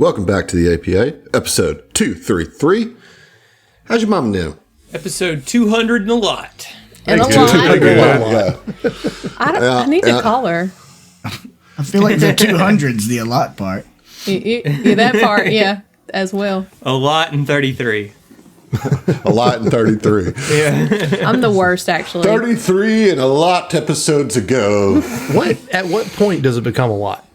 Welcome back to the APA, episode 233. How's your mom doing? Episode 200 and a lot. And a lot. I need to call her. I feel like the 200's the a lot part. Yeah, that part, yeah, as well. A lot and 33. A lot and 33. Yeah. I'm the worst, actually. 33 and a lot episodes ago. At what point does it become a lot?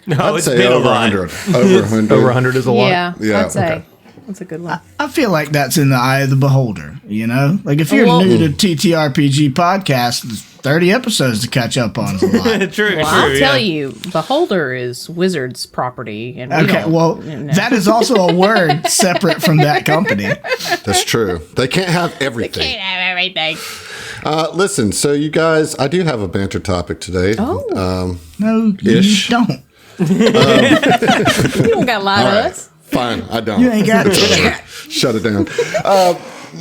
No, I'd say over 100. Over 100. Over 100 is a lot? Yeah, I'd say. okay. That's a good one. I feel like that's in the eye of the beholder, you know? Like, if you're new to TTRPG podcast, 30 episodes to catch up on is a lot. True, I'll tell you, Beholder is Wizards property. And that is also a word separate from that company. That's true. They can't have everything. Can't have everything. Listen, so you guys, I do have a banter topic today. Oh. No, Ish. you don't. You don't got to lie to us. Fine, I don't. You ain't got to. Shut it down.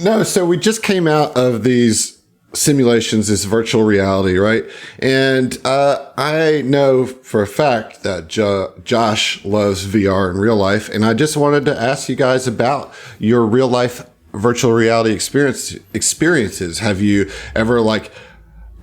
No, so we just came out of these simulations, this virtual reality, right? And I know for a fact that Josh loves VR in real life, and I just wanted to ask you guys about your real life virtual reality experiences. Have you ever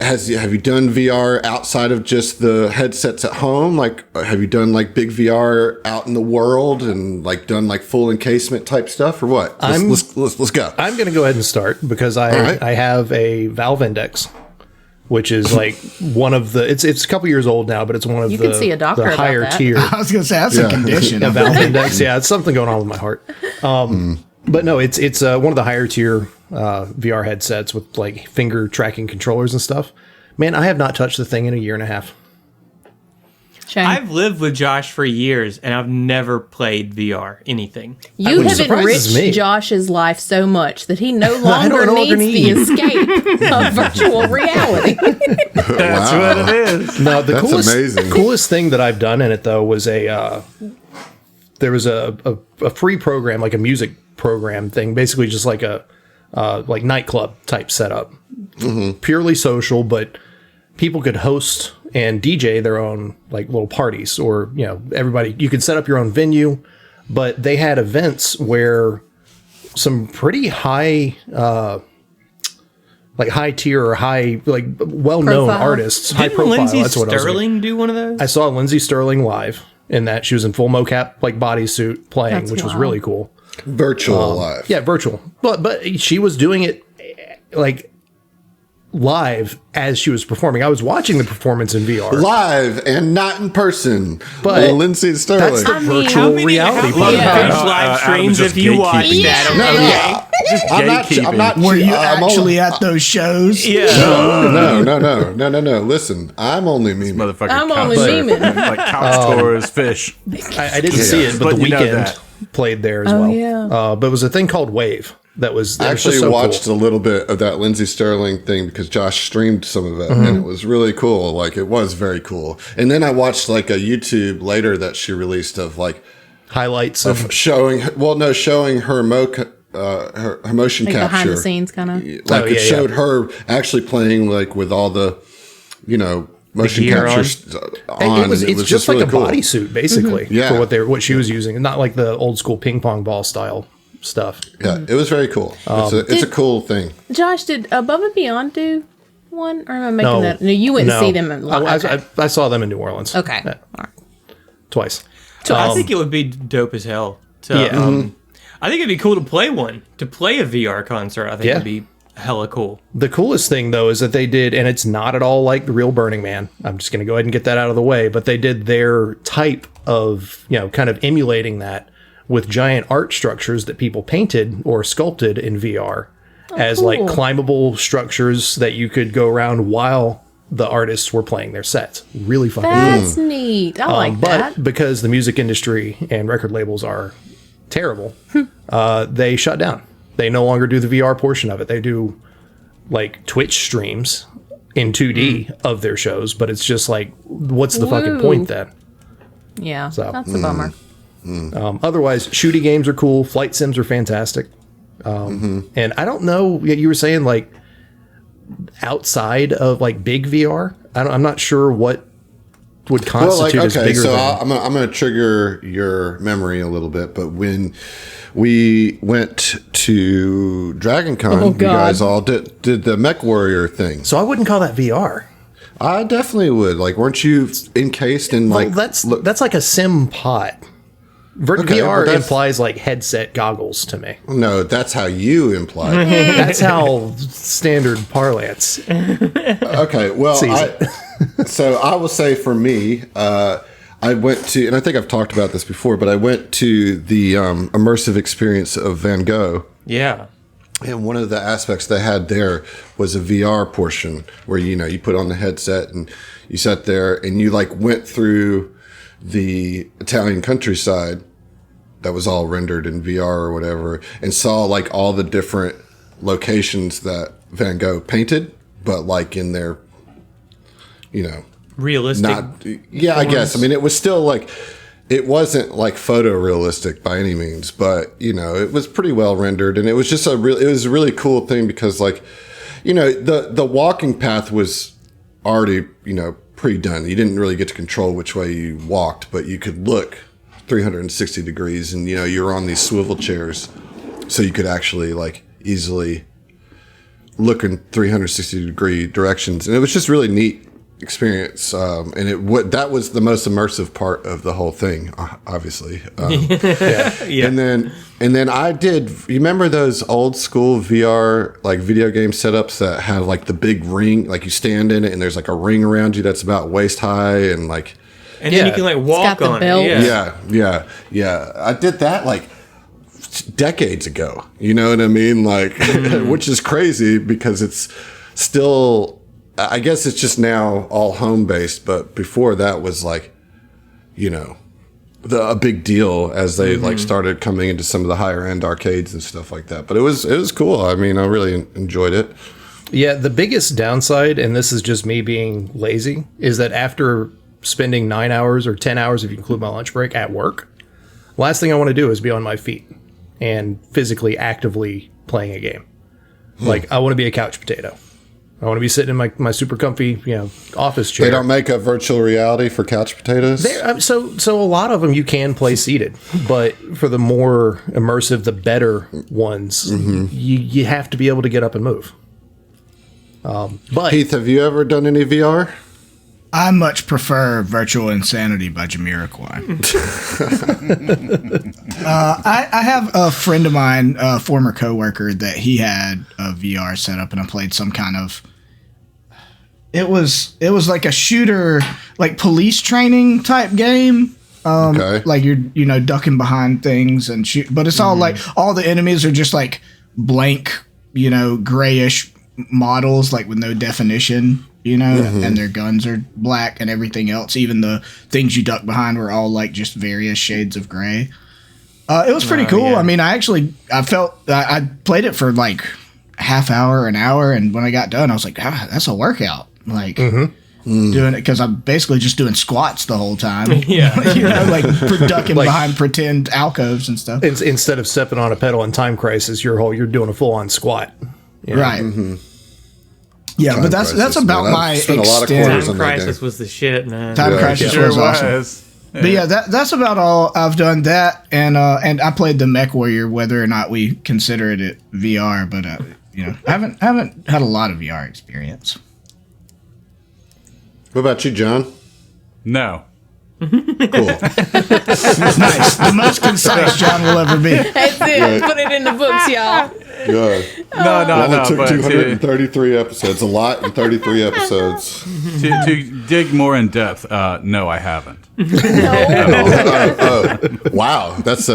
have you done VR outside of just the headsets at home? Like, have you done like big VR out in the world and like done like full encasement type stuff or what? Let's go. I'm going to go ahead and start because I have a Valve Index, which is like one of the, it's a couple years old now, but it's one of You can see a doctor the about higher that. tier. I was going to say, that's a condition. A Valve Index. Yeah, it's something going on with my heart. But no, it's one of the higher tier VR headsets with like finger tracking controllers and stuff. Man, I have not touched the thing in a year and a half. Shame. I've lived with Josh for years, and I've never played VR, anything. You Which have surprises enriched me. Josh's life so much that he no I longer no longer needs the escape of virtual reality. That's what it is. No, the That's amazing. coolest thing that I've done in it though was there was a free program, like a music program thing, basically just like a like nightclub type setup, purely social, but people could host and DJ their own like little parties, or everybody, you could set up your own venue, but they had events where some pretty high like high tier or high like well-known Profile. artists, high Didn't profile. Lindsay That's what I was Sterling do one of those? I saw Lindsay Sterling live in that she was in full mocap like bodysuit playing, That's which was wild. really cool. Virtual live. Yeah, virtual. But she was doing it like live as she was performing. I was watching the performance in VR. Live and not in person. But Lindsay Sterling. That's the I mean, virtual reality how part many of Twitch it. live streams just if you watch gatekeeping. that? No, I'm not. Were you I'm actually at those shows? Yeah. No. Listen, I'm only memeing. Motherfucker. I'm couch only surfing, memeing. like couch tours, fish. I didn't see it, but But The you know Weeknd that. played there as Oh, well. yeah. But it was a thing called Wave. That was I actually just so watched cool. a little bit of that Lindsay Sterling thing because Josh streamed some of it, and it was really cool. Like, it was very cool. And then I watched like a YouTube later that she released of like highlights of showing her motion Like capture behind the scenes kind of. Like, it yeah. showed her actually playing like with all the motion gear capture on. It's just like really a cool. bodysuit basically Yeah. for what she was using, not like the old school ping pong ball style stuff. Yeah, it was very cool. It's a cool thing. Josh, did Above and Beyond do one? Or am I making No. that? No, you wouldn't No. see them in live. I saw them in New Orleans. Okay. Yeah, All right. twice. I think it would be dope as hell. To, Yeah. I think it'd be cool to play one. To play a VR concert, I think Yeah. would be hella cool. The coolest thing, though, is that they did, and it's not at all like the real Burning Man. I'm just going to go ahead and get that out of the way, but they did their type of, kind of emulating that with giant art structures that people painted or sculpted in VR as like cool. climbable structures that you could go around while the artists were playing their sets. Really fucking cool. That's neat. I like But that. because the music industry and record labels are terrible, they shut down. They no longer do the VR portion of it. They do like Twitch streams in 2D of their shows, but it's just like, what's the fucking Woo. point then? Yeah, So, that's a bummer. Otherwise, shooting games are cool. Flight sims are fantastic. And I don't know, you were saying like outside of like big VR, I'm not sure what would constitute as bigger so than... I'm gonna trigger your memory a little bit, but when we went to DragonCon, you guys all did the Mech Warrior thing. So I wouldn't call that VR. I definitely would. Like, weren't you encased in like? Well, that's like a sim pod. VR implies like headset goggles to me. No, that's how you imply it. That's how standard parlance. Okay, well, so I will say for me, I went to, and I think I've talked about this before, but I went to the immersive experience of Van Gogh. Yeah. And one of the aspects they had there was a VR portion where, you put on the headset and you sat there and you like went through the Italian countryside that was all rendered in VR or whatever, and saw like all the different locations that Van Gogh painted, but like in their, realistic. I guess. I mean, it was still like, it wasn't like photorealistic by any means, but it was pretty well rendered, and it was just it was a really cool thing because like, the walking path was already, pre-done. You didn't really get to control which way you walked, but you could look 360 degrees, and you were on these swivel chairs, so you could actually like easily look in 360 degree directions, and it was just really neat experience. And that was the most immersive part of the whole thing, obviously. Yeah. And then I did. You remember those old school VR like video game setups that had like the big ring, like you stand in it and there's like a ring around you that's about waist high and like. And then you can like walk on it. Yeah. I did that like decades ago. You know what I mean? Like, which is crazy because it's still. I guess it's just now all home based, but before that was like, a big deal as they like started coming into some of the higher end arcades and stuff like that. But it was cool. I mean, I really enjoyed it. Yeah, the biggest downside, and this is just me being lazy, is that after spending 9 hours or 10 hours, if you include my lunch break, at work, last thing I want to do is be on my feet and physically actively playing a game. Like, I want to be a couch potato. I want to be sitting in my super comfy, office chair. They don't make a virtual reality for couch potatoes? So a lot of them you can play seated, but for the more immersive, the better ones, you have to be able to get up and move. But Heath, have you ever done any VR? I much prefer Virtual Insanity by Jamiroquai. I have a friend of mine, a former coworker, that he had a VR setup, and I played some kind of. It was like a shooter, like police training type game. Okay. Like you're ducking behind things and shoot, but it's all like all the enemies are just like blank, grayish models, like with no definition. And their guns are black and everything else. Even the things you duck behind were all like just various shades of gray. It was pretty cool. Yeah. I mean, I played it for like half hour, an hour. And when I got done, I was like, that's a workout. Like doing it because I'm basically just doing squats the whole time. Like ducking behind pretend alcoves and stuff. Instead of stepping on a pedal in Time Crisis, you're doing a full on squat. Right. Yeah, but that's about my extent. Time Crisis was the shit, man. Time Crisis was awesome. But yeah, that's about all I've done. That and I played the Mech Warrior, whether or not we consider it VR. But I haven't had a lot of VR experience. What about you, John? No. Cool. Nice. The most concise John will ever be. That's it. Right. Put it in the books, y'all. Good. No. It took But 233 episodes. A lot in 33 episodes. to dig more in depth, no, I haven't. Wow, that's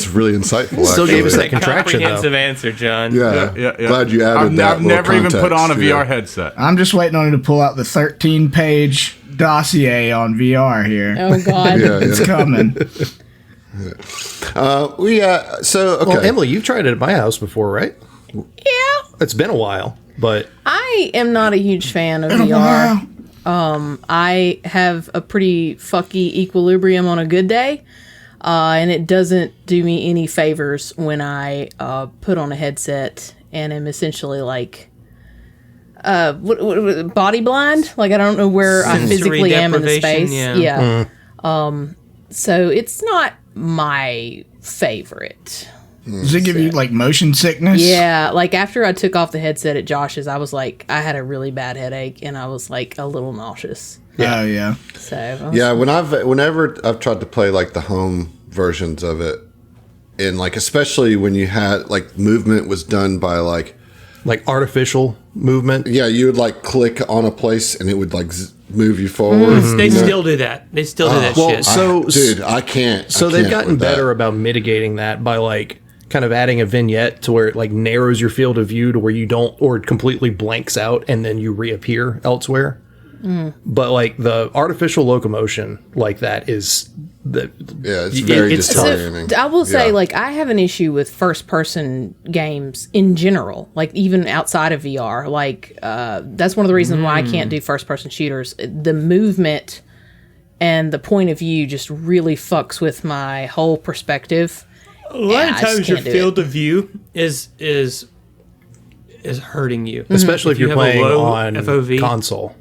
really insightful. Still gave us that A contraction, comprehensive though. answer, John. Yeah. Glad you added that. I've never even put on a context, VR headset. I'm just waiting on him to pull out the 13-page dossier on VR here. Oh, God. It's coming. So okay. Well, Emily, you've tried it at my house before, right? Yeah. It's been a while, but I am not a huge fan of VR. I have a pretty fucky equilibrium on a good day, and it doesn't do me any favors when I put on a headset and am essentially like body blind. Like I don't know where I Sensory physically am in the deprivation, space. yeah. So it's not my favorite. Does it give you like motion sickness? Yeah, like after I took off the headset at Josh's, I was like, I had a really bad headache and I was like a little nauseous. Oh yeah. So I was- Yeah, whenever I've tried to play like the home versions of it, and like especially when you had like movement was done by like artificial movement. yeah, you would like click on a place and it would like move you forward. They still do that. They still do that well, shit. so Dude, I can't. So I they've can't gotten with that. better about mitigating that by like kind of adding a vignette to where it like narrows your field of view to where you don't, or it completely blanks out and then you reappear elsewhere. But like the artificial locomotion like that is the Yeah, it's very it's tough. disorienting. I will say, Yeah. like, I have an issue with first-person games in general, like even outside of VR. Like, that's one of the reasons why I can't do first-person shooters. The movement and the point of view just really fucks with my whole perspective. A lot of I just times your can't do field of view is hurting you, especially if you you're have a playing low on FOV. console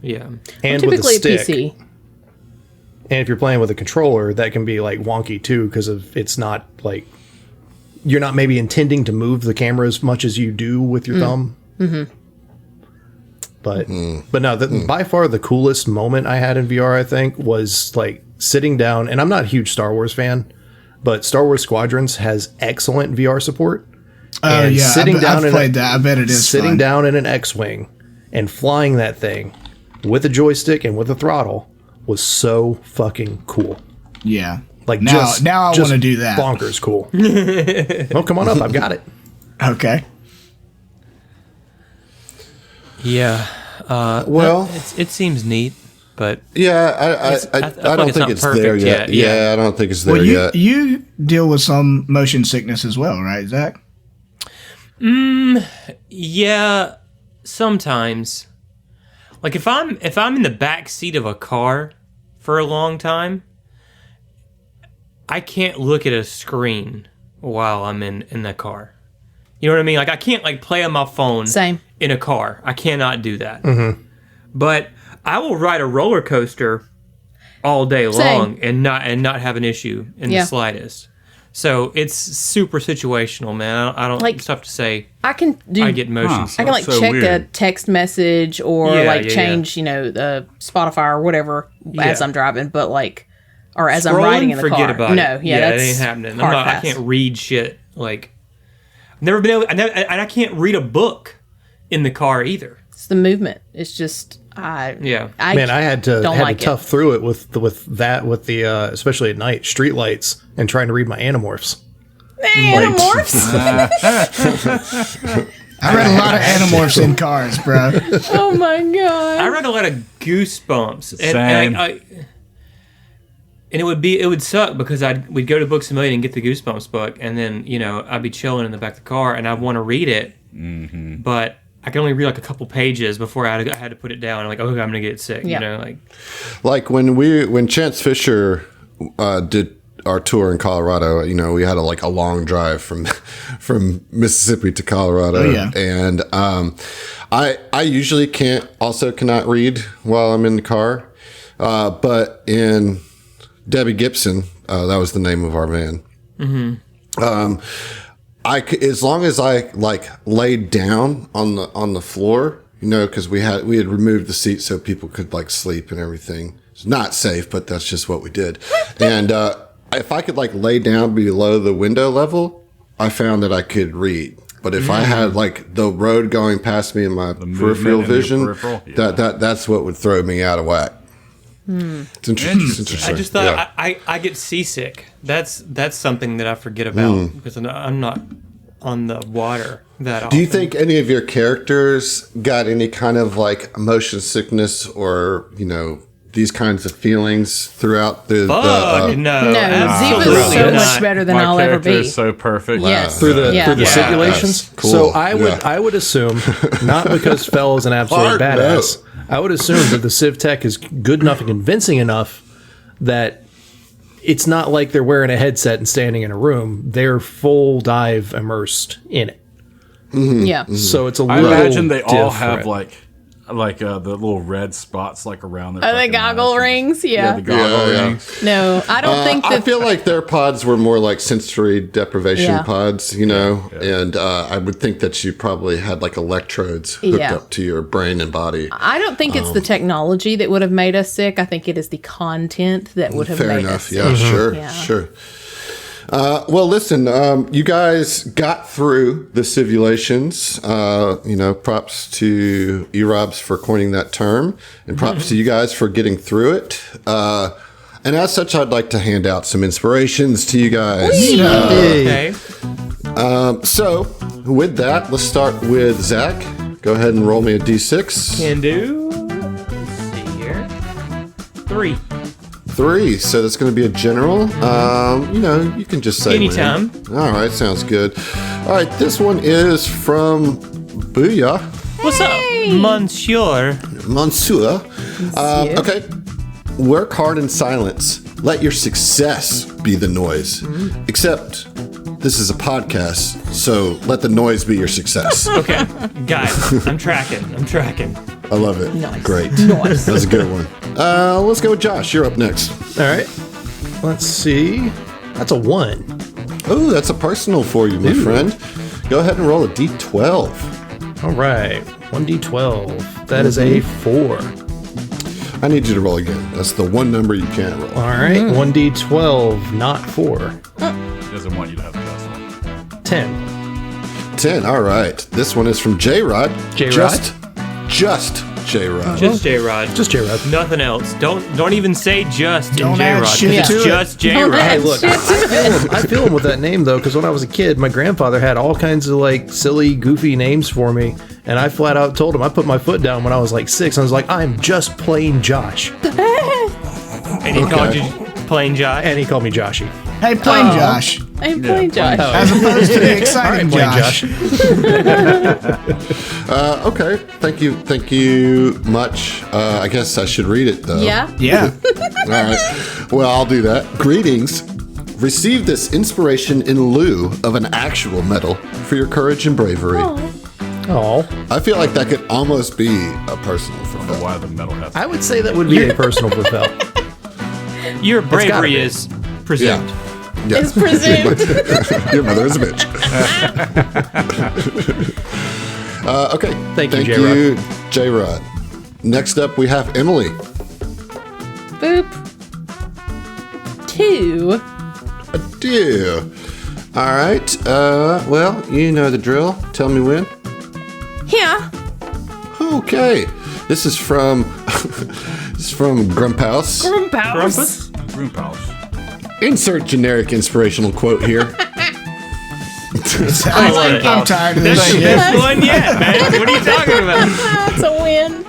Yeah, and with a Typically a stick. PC. And if you're playing with a controller, that can be like wonky too because of it's not like you're not maybe intending to move the camera as much as you do with your thumb. Mm-hmm. But no, by far the coolest moment I had in VR, I think, was like sitting down. And I'm not a huge Star Wars fan, but Star Wars Squadrons has excellent VR support. Oh And yeah. I've played that. I bet it is sitting fun. down in an X-wing and flying that thing with a joystick and with a throttle was so fucking cool. Yeah. Like now I want to do that. Bonkers cool. Well, come on up. I've got it. Okay. yeah. Well, It seems neat, but yeah, I I feel don't like it's think not it's there perfect yet. yet, yeah. Yeah, I don't think it's there Well, yet. you deal with some motion sickness as well, right, Zach? yeah, sometimes. Like if I'm in the back seat of a car for a long time, I can't look at a screen while I'm in the car. You know what I mean? Like I can't like play on my phone Same. in a car. I cannot do that. But I will ride a roller coaster all day long and not have an issue in Yeah. the slightest. So it's super situational, man. I don't Like- it's tough to say. I can do. I get motion Huh. sick. I can like So check a weird. text message or Yeah, like yeah, change, the Spotify or whatever as Yeah. I'm driving, but like, or as I'm Scrolling, riding in the forget car. about it. No, yeah, it that's ain't happening. hard I pass. can't read shit. Like, I've never been able. And I can't read a book in the car either. It's the movement. It's just Yeah. Man, I had to don't like it. tough through it with the especially at night street lights and trying to read my Animorphs. Animorphs. I read a lot of Animorphs in cars, bro. Oh my god. I read a lot of Goosebumps, and Same. and it would suck because we'd go to Books A Million and get the Goosebumps book, and then I'd be chilling in the back of the car, and I'd want to read it, but I could only read like a couple pages before I had to put it down. I'm like, okay, I'm gonna get sick. Yeah. Like when Chance Fisher did our tour in Colorado, we had a long drive from Mississippi to Colorado. Oh, yeah. And I usually cannot read while I'm in the car. But in Debbie Gibson, that was the name of our van. As long as I laid down on the floor, because we had removed the seat so people could sleep and everything. It's not safe, but that's just what we did. And if I could lay down below the window level, I found that I could read. But if I had the road going past me in my peripheral movement in your vision, peripheral, yeah. that's what would throw me out of whack. It's interesting. It's interesting. I just thought Yeah. I get seasick. That's something that I forget about because I'm not on the water that often. Do you think any of your characters got any kind of motion sickness or these kinds of feelings throughout the? Fuck, no. No, absolutely Ziva's so not. much better than My I'll ever character be. is so perfect. Yes. Through the Yeah. simulations. Cool. So Yeah. I would assume, not because Fell is an absolute Hard badass, I would assume that the Civ Tech is good enough and convincing enough that it's not like they're wearing a headset and standing in a room. They're full dive immersed in it. Yeah. So it's a I little imagine they all different. have like the little red spots like around their The fucking goggle eyes. rings. Yeah, Yeah. the goggle Yeah. rings. No, I don't think I that. feel like their pods were more like sensory deprivation Yeah. pods, and I would think that you probably had like electrodes hooked Yeah. up to your brain and body. I don't think it's the technology that would have made us sick. I think it is the content that would have Fair made enough. us Yeah, sick. sure, Yeah. sure. Well, listen, you guys got through the Sivvulations. Props to E-Robs for coining that term, and props to you guys for getting through it. And as such, I'd like to hand out some inspirations to you guys. Okay. So, with that, let's start with Zach. Go ahead and roll me a d6. Can do. Let's see here. 3. 3. So that's going to be a general. You can just say Anytime. when. All right, sounds good. All right, this one is from Booyah, What's up, Monsieur? Monsieur. Okay. Work hard in silence. Let your success be the noise. Except this is a podcast, so let the noise be your success. Okay, guys, I'm tracking. I love it. Nice. Great. Nice. That's a good one. Let's go with Josh. You're up next. All right. Let's see. That's a 1. Oh, that's a personal for you, my friend. Go ahead and roll a d12. All right. 1d12. That is a 4. I need you to roll again. That's the one number you can't roll. All right. 1d12, not 4. He doesn't want you to have the best one. 10. 10. All right. This one is from J-Rod. J-Rod? Just J-Rod. Just J-Rod. Just J-Rod. Nothing else. Don't even say just Don't in add J-Rod. shit It's to it. just Don't J-Rod. add look. shit to it. I feel him with that name though, because when I was a kid, my grandfather had all kinds of like silly, goofy names for me, and I flat out told him I put my foot down when I was like 6. I was like, I'm just plain Josh, And he called you plain Josh. and he called me Joshy. Hey, plain Josh. I'm playing Josh. As opposed to the exciting Plain Josh. Okay. Thank you much. I guess I should read it, though. Yeah. Yeah. All right. Well, I'll do that. Greetings. Receive this inspiration in lieu of an actual medal for your courage and bravery. Oh, I feel like that could almost be a personal for Phil. Why the metal has I would say that would be a personal for Phil. Your bravery be. is presumed. Yeah. It's presumed. Your mother is a bitch. Okay. Thank you, you, J-Rod. Next up, we have Emily. Boop. 2. Dear. All right. Well, you know the drill. Tell me when. Yeah. Okay. This is from Grumphouse. Grumphouse. room polish. Insert generic inspirational quote here. I love it. I'm tired of That's this the shit. best one yet, man. What are you talking about? That's a win.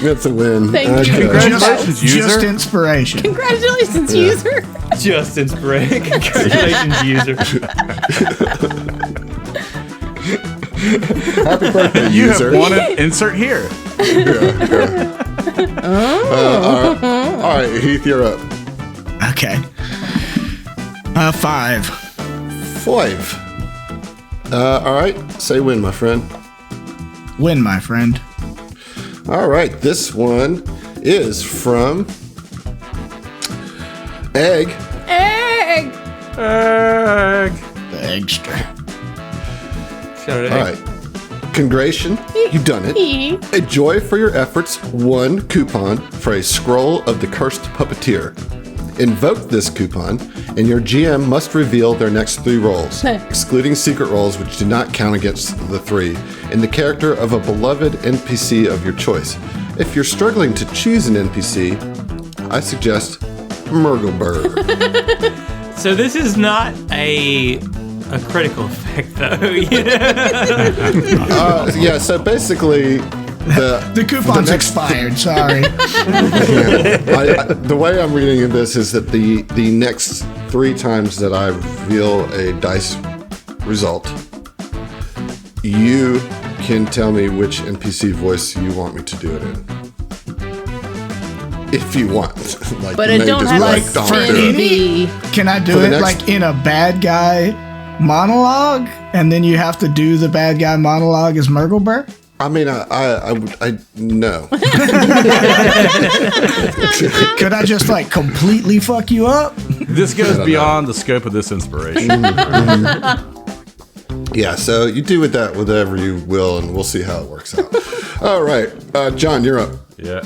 That's a win. Thank you. Okay. Congratulations, user. Just inspiration. Congratulations, user. Just inspiration. Congratulations, user. Happy birthday, You user. have won it. Insert here. All right, Heath, you're up. Okay. 5. 5. All right, say when, my friend. Win, my friend. All right, this one is from Egg. Egg. The extra. Shout out All right. Congratulations, you done it. A joy for your efforts. 1 coupon for a scroll of the cursed puppeteer. Invoke this coupon, and your GM must reveal their next 3 rolls, excluding secret rolls which do not count against the 3, in the character of a beloved NPC of your choice. If you're struggling to choose an NPC, I suggest Murgleberg. So this is not a critical effect, though. Yeah, so basically, The coupon's expired. Sorry. the way I'm reading this is that the next 3 times that I reveal a dice result, you can tell me which NPC voice you want me to do it in. If you want. Like, But you it may don't just have be a like, "Don't do it." be. Can I For do the it next- like in a bad guy monologue, and then you have to do the bad guy monologue as Murgleberg? I mean, I no. Could I just like completely fuck you up? This goes beyond the scope of this inspiration. Yeah, so you do with that whatever you will, and we'll see how it works out. All right, John, you're up. Yeah.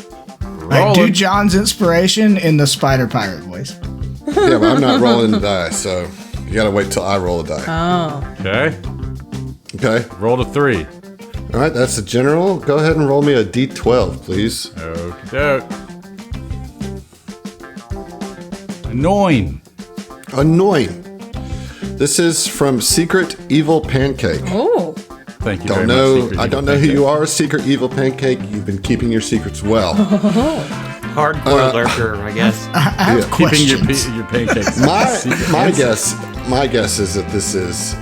Like, do Rolling. John's inspiration in the Spider Pirate voice. Yeah, but I'm not rolling the die, so you gotta wait till I roll a die. Oh. Okay. Okay. Roll a 3. All right, that's a general. Go ahead and roll me a d12, please. Okie doke. Annoying. Annoying. This is from Secret Evil Pancake. Oh. Thank you Don't very know. much. Secret I don't Evil know who you Pancake. are, Secret Evil Pancake. You've been keeping your secrets well. Hardcore lurker, I guess. I have Keeping questions. your pancakes. My guess is that this is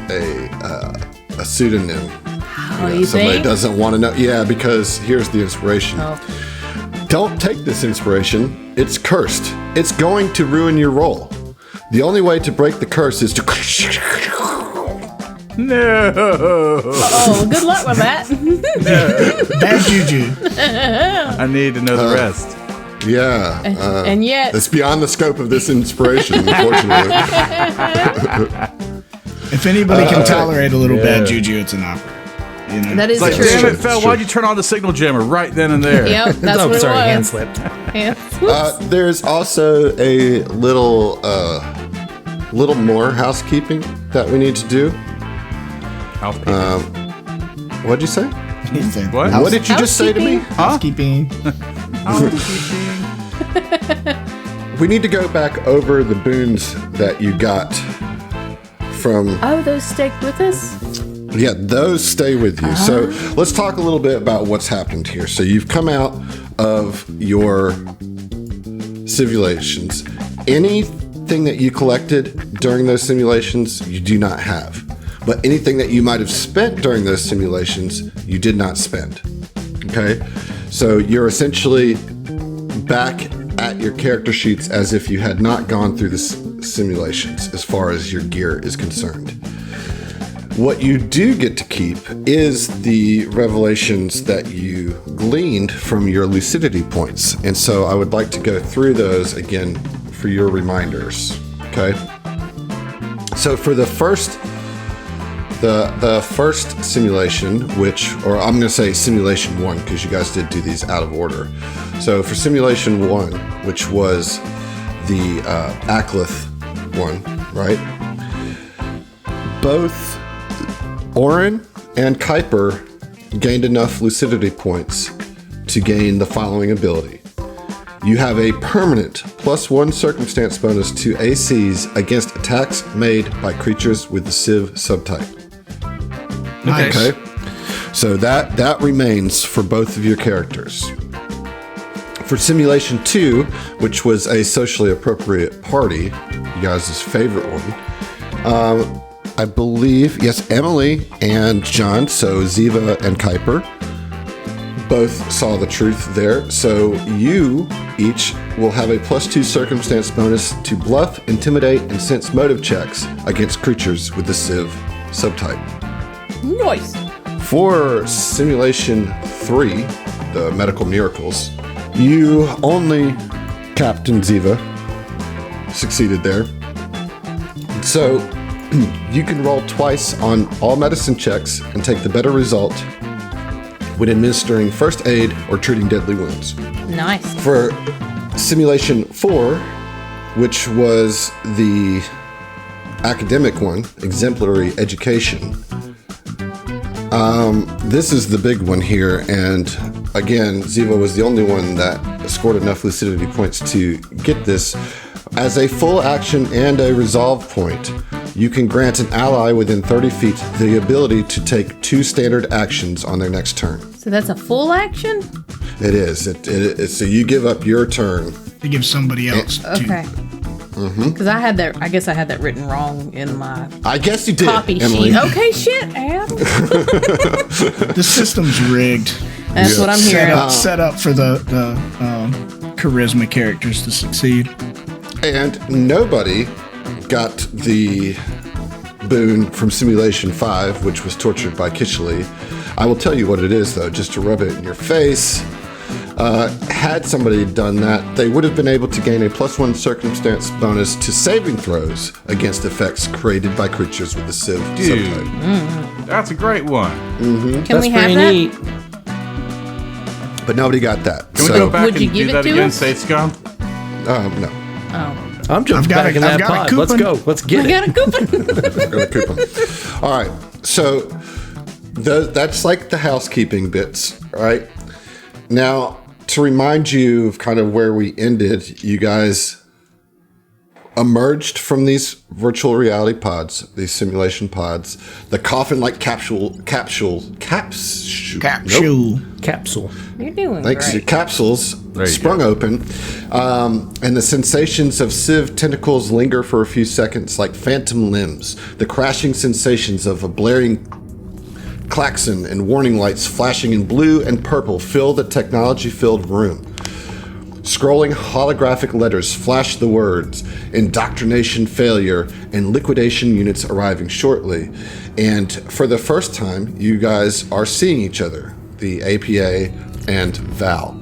a pseudonym. Oh, you Somebody think? doesn't want to know. Yeah, because here's the inspiration. Oh. Don't take this inspiration. It's cursed. It's going to ruin your roll. The only way to break the curse is to. No. Oh, good luck with that. Bad juju. I need to know the rest. Yeah. And yet, It's beyond the scope of this inspiration, unfortunately. If anybody can tolerate a little bad juju, it's an opera. You know? that is It's like, true. damn it, It's Phil, true. why'd you turn on the signal jammer right then and there? Yep, that's Oh, what sorry, it hand was. slipped. Yeah. There's also a little more housekeeping that we need to do. Housekeeping. What'd you say? Anything. What? What did you just say to me? Housekeeping. We need to go back over the boons that you got from. Oh, those stick with us? Yeah, those stay with you. So let's talk a little bit about what's happened here. So you've come out of your simulations. Anything that you collected during those simulations, you do not have. But anything that you might have spent during those simulations, you did not spend. Okay? So you're essentially back at your character sheets as if you had not gone through the simulations as far as your gear is concerned. What you do get to keep is the revelations that you gleaned from your lucidity points. And so I would like to go through those again for your reminders. Okay? So for the first simulation, or I'm going to say simulation 1 because you guys did do these out of order. So for simulation 1, which was the Acklith one, right? Both Orin and Kuiper gained enough lucidity points to gain the following ability. You have a permanent +1 circumstance bonus to ACs against attacks made by creatures with the Civ subtype. Nice. Okay. So that remains for both of your characters. For Simulation 2, which was a socially appropriate party, you guys' favorite one, I believe, yes, Emily and John, so Ziva and Kuiper, both saw the truth there. So you each will have a +2 circumstance bonus to bluff, intimidate, and sense motive checks against creatures with the Civ subtype. Nice. For Simulation 3, the Medical Miracles, you only, Captain Ziva, succeeded there. So you can roll twice on all medicine checks and take the better result when administering first aid or treating deadly wounds. Nice. For Simulation 4, which was the academic one, Exemplary Education, this is the big one here, and again, Ziva was the only one that scored enough lucidity points to get this. As a full action and a resolve point, you can grant an ally within 30 feet the ability to take 2 standard actions on their next turn. So that's a full action? It is. So you give up your turn. To give somebody else. Okay. Because I guess I had that written wrong in my I guess you did, copy Emily. sheet. Okay, shit, Ab. The system's rigged. That's what I'm hearing. Set up for the charisma characters to succeed. And nobody got the boon from Simulation 5, which was tortured by Kishli. I will tell you what it is, though, just to rub it in your face. Had somebody done that, they would have been able to gain a +1 circumstance bonus to saving throws against effects created by creatures with the Civ Dude, subtype. that's a great one. Can we have that? neat. But nobody got that. Can we go back Would you and give do it that to again, us? Sage Scum? No. I'm just back in that pod. Let's go. Let's get I it. got a coupon. We're gonna coupon. All right. So that's like the housekeeping bits, right? Now, to remind you of kind of where we ended, you guys emerged from these virtual reality pods, these simulation pods, the coffin-like capsule. You're doing Thanks. great. Capsules you sprung go. open, and the sensations of Civ tentacles linger for a few seconds like phantom limbs. The crashing sensations of a blaring klaxon and warning lights flashing in blue and purple fill the technology-filled room. Scrolling holographic letters flash the words indoctrination failure and liquidation units arriving shortly. And for the first time, you guys are seeing each other, the APA and Val.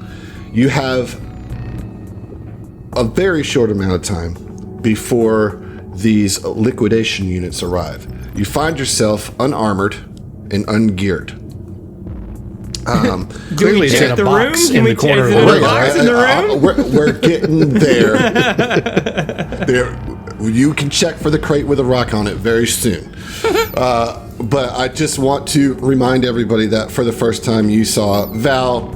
You have a very short amount of time before these liquidation units arrive. You find yourself unarmored and ungeared. Clearly, it's in a the box room? in Can the we corner of check the the room. box in the room? We're getting there. You can check for the crate with a rock on it very soon. But I just want to remind everybody that for the first time you saw Val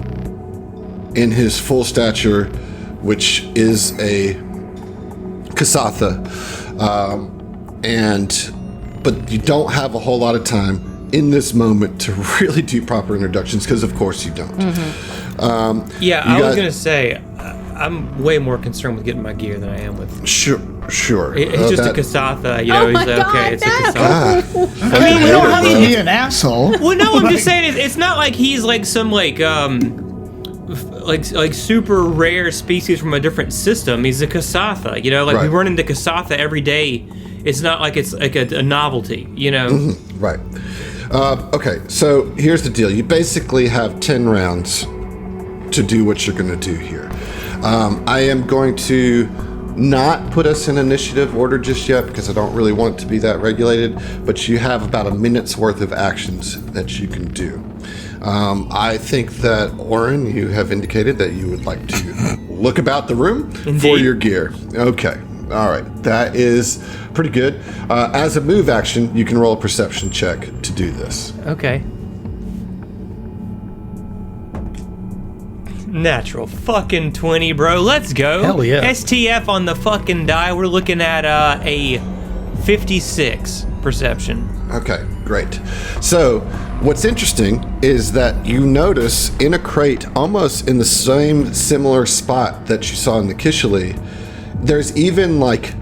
in his full stature, which is a Kasatha, but you don't have a whole lot of time in this moment to really do proper introductions because of course you don't. Yeah, You I was guys- gonna say, I'm way more concerned with getting my gear than I am with. Sure. It's just a Kasatha, you know. Oh he's my like, okay, God, it's a Dad. Kasatha. I mean, we don't have to Bro. be an asshole. Well, no, I'm just saying it's not like he's like some like super rare species from a different system. He's a Kasatha, you know. Like we Right. run into Kasatha every day. It's not like it's like a novelty, you know. Right. Okay, so here's the deal. You basically have 10 rounds to do what you're going to do here. I am going to not put us in initiative order just yet because I don't really want it to be that regulated, but you have about a minute's worth of actions that you can do. I think that, Oren, you have indicated that you would like to look about the room for Indeed. your gear. Okay. All right. That is pretty good. As a move action, you can roll a perception check to do this. Okay. Natural fucking 20, bro. Let's go. Hell yeah. STF on the fucking die. We're looking at a 56 perception. Okay, great. So, what's interesting is that you notice in a crate, almost in the same similar spot that you saw in the Kishali, there's even like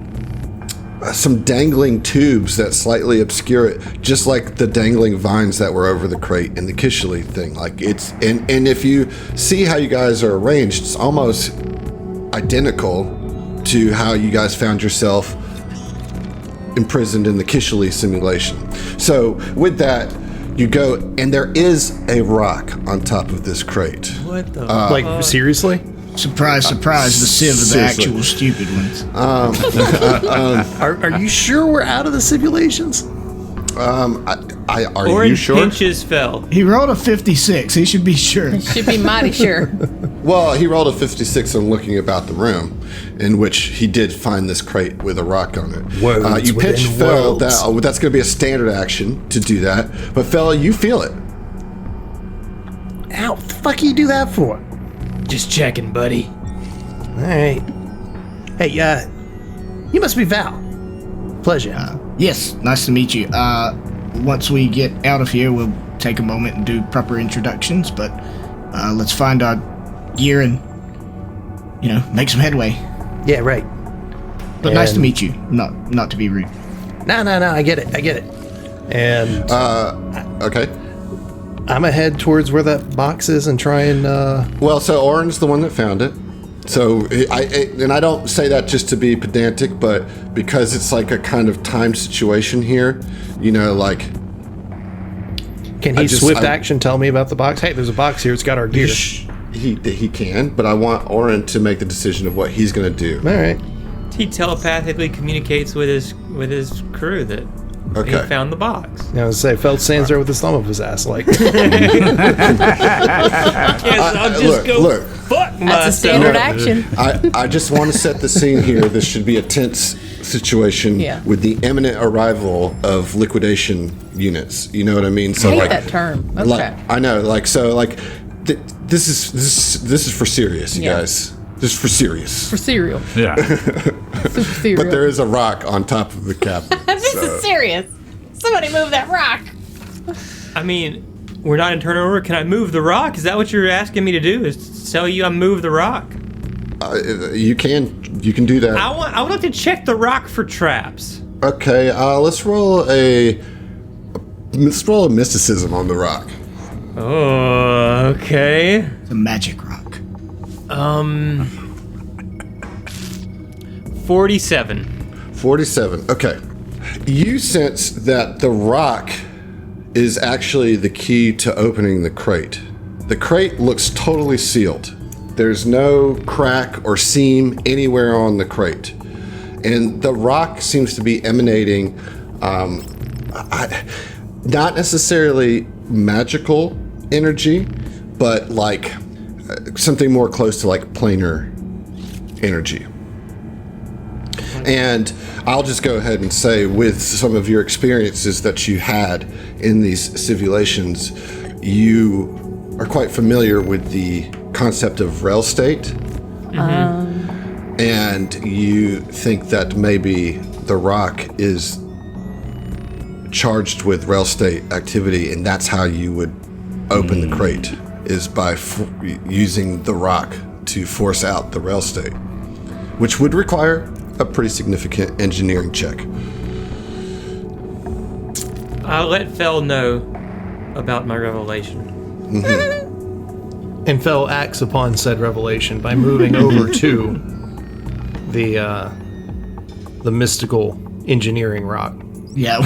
some dangling tubes that slightly obscure it, just like the dangling vines that were over the crate in the Kishali thing. Like it's and if you see how you guys are arranged, it's almost identical to how you guys found yourself imprisoned in the Kishali simulation. So with that, you go and there is a rock on top of this crate. What the Like, seriously? Surprise, surprise, the Civ of the Seriously. actual stupid ones. Are you sure we're out of the simulations? Are Orange you sure? pinches fell. He rolled a 56. He should be sure. Should be mighty sure. Well, he rolled a 56 on looking about the room, in which he did find this crate with a rock on it. Worlds You pitch within Fel worlds. that's going to be a standard action to do that. But Fel, you feel it. Ow, the fuck you do that for? Just checking, buddy. Alright. Hey, you must be Val. Pleasure. Yes, nice to meet you. Once we get out of here, we'll take a moment and do proper introductions, but let's find our gear and, make some headway. Yeah, right. But nice to And- meet you. Not to be rude. No, I get it. And Okay. I'm gonna head towards where that box is and try and Well, so Oren's the one that found it. So, I don't say that just to be pedantic, but because it's like a kind of time situation here, you know, like... Can he swift action tell me about the box? Hey, there's a box here. It's got our gear. He can, but I want Oren to make the decision of what he's going to do. All right. He telepathically communicates with his crew that he found the box. I was say, Feld stands there with his thumb up his ass, like. I'll just look. Fuck myself. That's a standard action. I just want to set the scene here. This should be a tense situation with the imminent arrival of liquidation units. You know what I mean? So I hate like that term. Okay. Like, I know, like so, like this is for serious, you guys. This is for serious. For cereal. Yeah. Super cereal. But there is a rock on top of the cabinet. This is serious. Somebody move that rock. I mean, we're not in turnover. Can I move the rock? Is that what you're asking me to do? Is tell you I move the rock? You can do that. I would like to check the rock for traps. Okay, let's roll a mysticism on the rock. Oh, okay. It's a magic rock. 47. 47. Okay. You sense that the rock is actually the key to opening the crate. The crate looks totally sealed. There's no crack or seam anywhere on the crate. And the rock seems to be emanating not necessarily magical energy, but like something more close to like planar energy. And I'll just go ahead and say, with some of your experiences that you had in these Sivvulations, you are quite familiar with the concept of rel state. Mm-hmm. And you think that maybe the rock is charged with rel state activity, and that's how you would open the crate, is by using the rock to force out the rel state, which would require a pretty significant engineering check. I'll let Fel know about my revelation. And Fel acts upon said revelation by moving over to the mystical engineering rock. Yeah,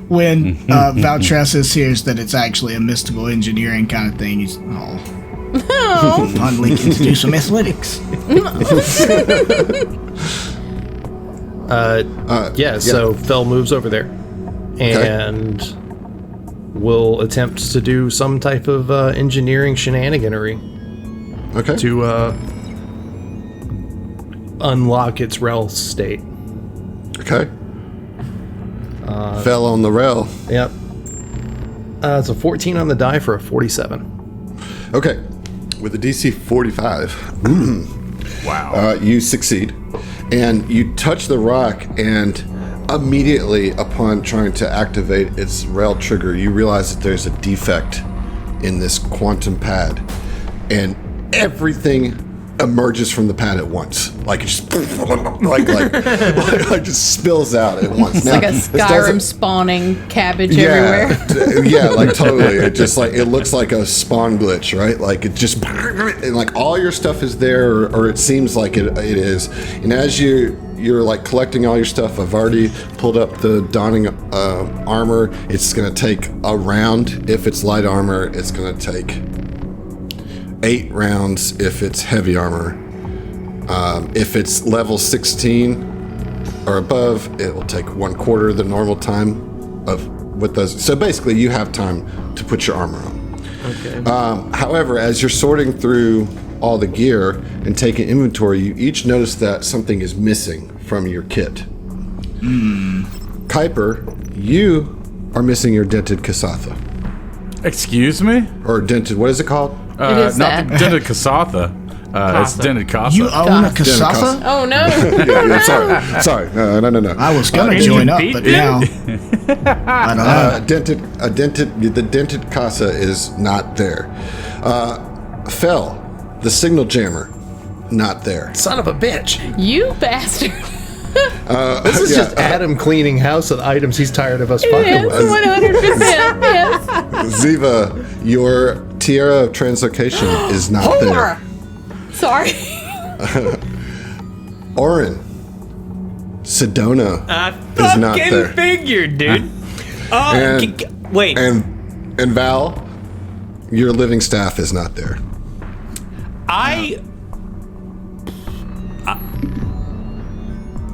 when Valtressus hears that it's actually a mystical engineering kind of thing, he's finally get to do some athletics. So Fel moves over there and will attempt to do some type of engineering shenaniganery to unlock its rel state. Okay. Fell on the rel. Yep. It's a 14 on the die for a 47. Okay. With a DC 45. Wow. You succeed. And you touch the rock, and immediately upon trying to activate its rel trigger, you realize that there's a defect in this quantum pad. And everything emerges from the pad at once. Like it just like just spills out at once. It's like a Skyrim spawning cabbage everywhere. Yeah, like totally. It just like it looks like a spawn glitch, right? Like it just and like all your stuff is there, or it seems like it is. And as you're like collecting all your stuff, I've already pulled up the donning armor. It's gonna take a round. If it's light armor, it's gonna take 8 rounds if it's heavy armor. If it's level 16 or above, it will take 1/4 the normal time of what those. So basically, you have time to put your armor on. Okay. However, as you're sorting through all the gear and taking inventory, you each notice that something is missing from your kit. Kuiper, you are missing your dented Kasatha. Excuse me? Or dented, what is it called? It is not that. the dented Kasatha. It's dented Casa. You own a Kasatha? Oh no! Yeah, sorry. No. I was gonna join up, but now I don't know. The dented Casa is not there. Fel, the signal jammer, not there. Son of a bitch. You bastard! This is just Adam cleaning house with items he's tired of us fucking Yes, with. 100%. Yes. Ziva, your tiara of translocation is not there. Sorry. Orin, Sedona I is not there. fucking figured, dude. Oh, And- wait. And Val, your living staff is not there.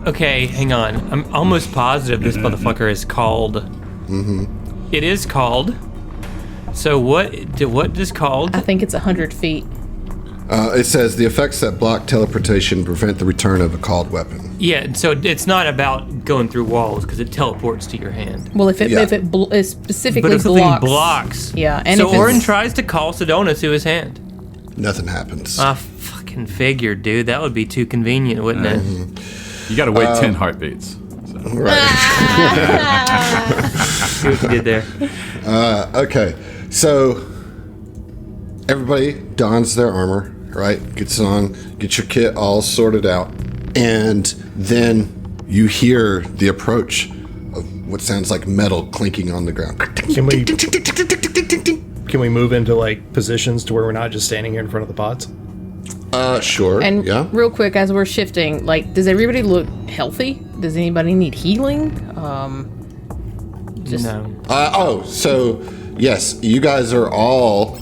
Okay, hang on. I'm almost positive this motherfucker is called. It is called. So what is called? I think it's 100 feet. It says the effects that block teleportation prevent the return of a called weapon. Yeah, so it's not about going through walls because it teleports to your hand. Well, if it Yeah. it specifically But if something blocks, blocks. Yeah, and so if it's- Orin tries to call Sedona to his hand. Nothing happens. I fucking figured, dude. That would be too convenient, wouldn't it? You got to wait 10 heartbeats. So. See what you did there. Okay, so everybody dons their armor, right? Gets on, get your kit all sorted out, and then you hear the approach of what sounds like metal clinking on the ground. Can we move into like positions to where we're not just standing here in front of the pods? Sure. And yeah. real quick, as we're shifting, like, does everybody look healthy? Does anybody need healing? Just No. So yes, you guys are all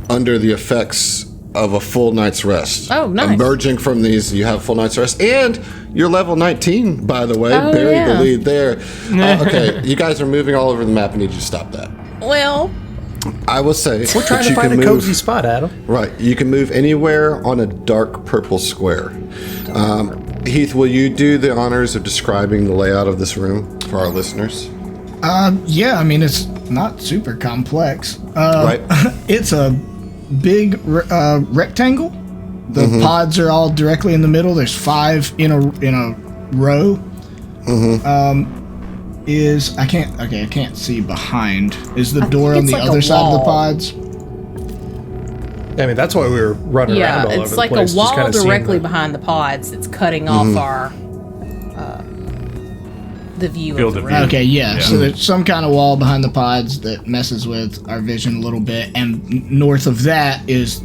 under the effects of a full night's rest. Oh, nice. Emerging from these, you have full night's rest, and you're level 19, by the way. Oh, Bury yeah. the lead there. Okay, you guys are moving all over the map. I need you to stop that. well, I will say We're trying to find a cozy spot, Adam. Right, you can move anywhere on a dark purple square. Heath, will you do the honors of describing the layout of this room for our listeners? Yeah, I mean, it's not super complex. Right. It's a big rectangle. The pods are all directly in the middle. There's 5 in a row. I can't see behind. Is the door on it's the like a other side of the wall. pods? I mean, that's why we were running yeah, around all over it's the like place. a just wall kinda seeing directly the- behind the pods that's cutting off our the view Field of the of room. view. Okay, yeah. So there's some kind of wall behind the pods that messes with our vision a little bit, and north of that is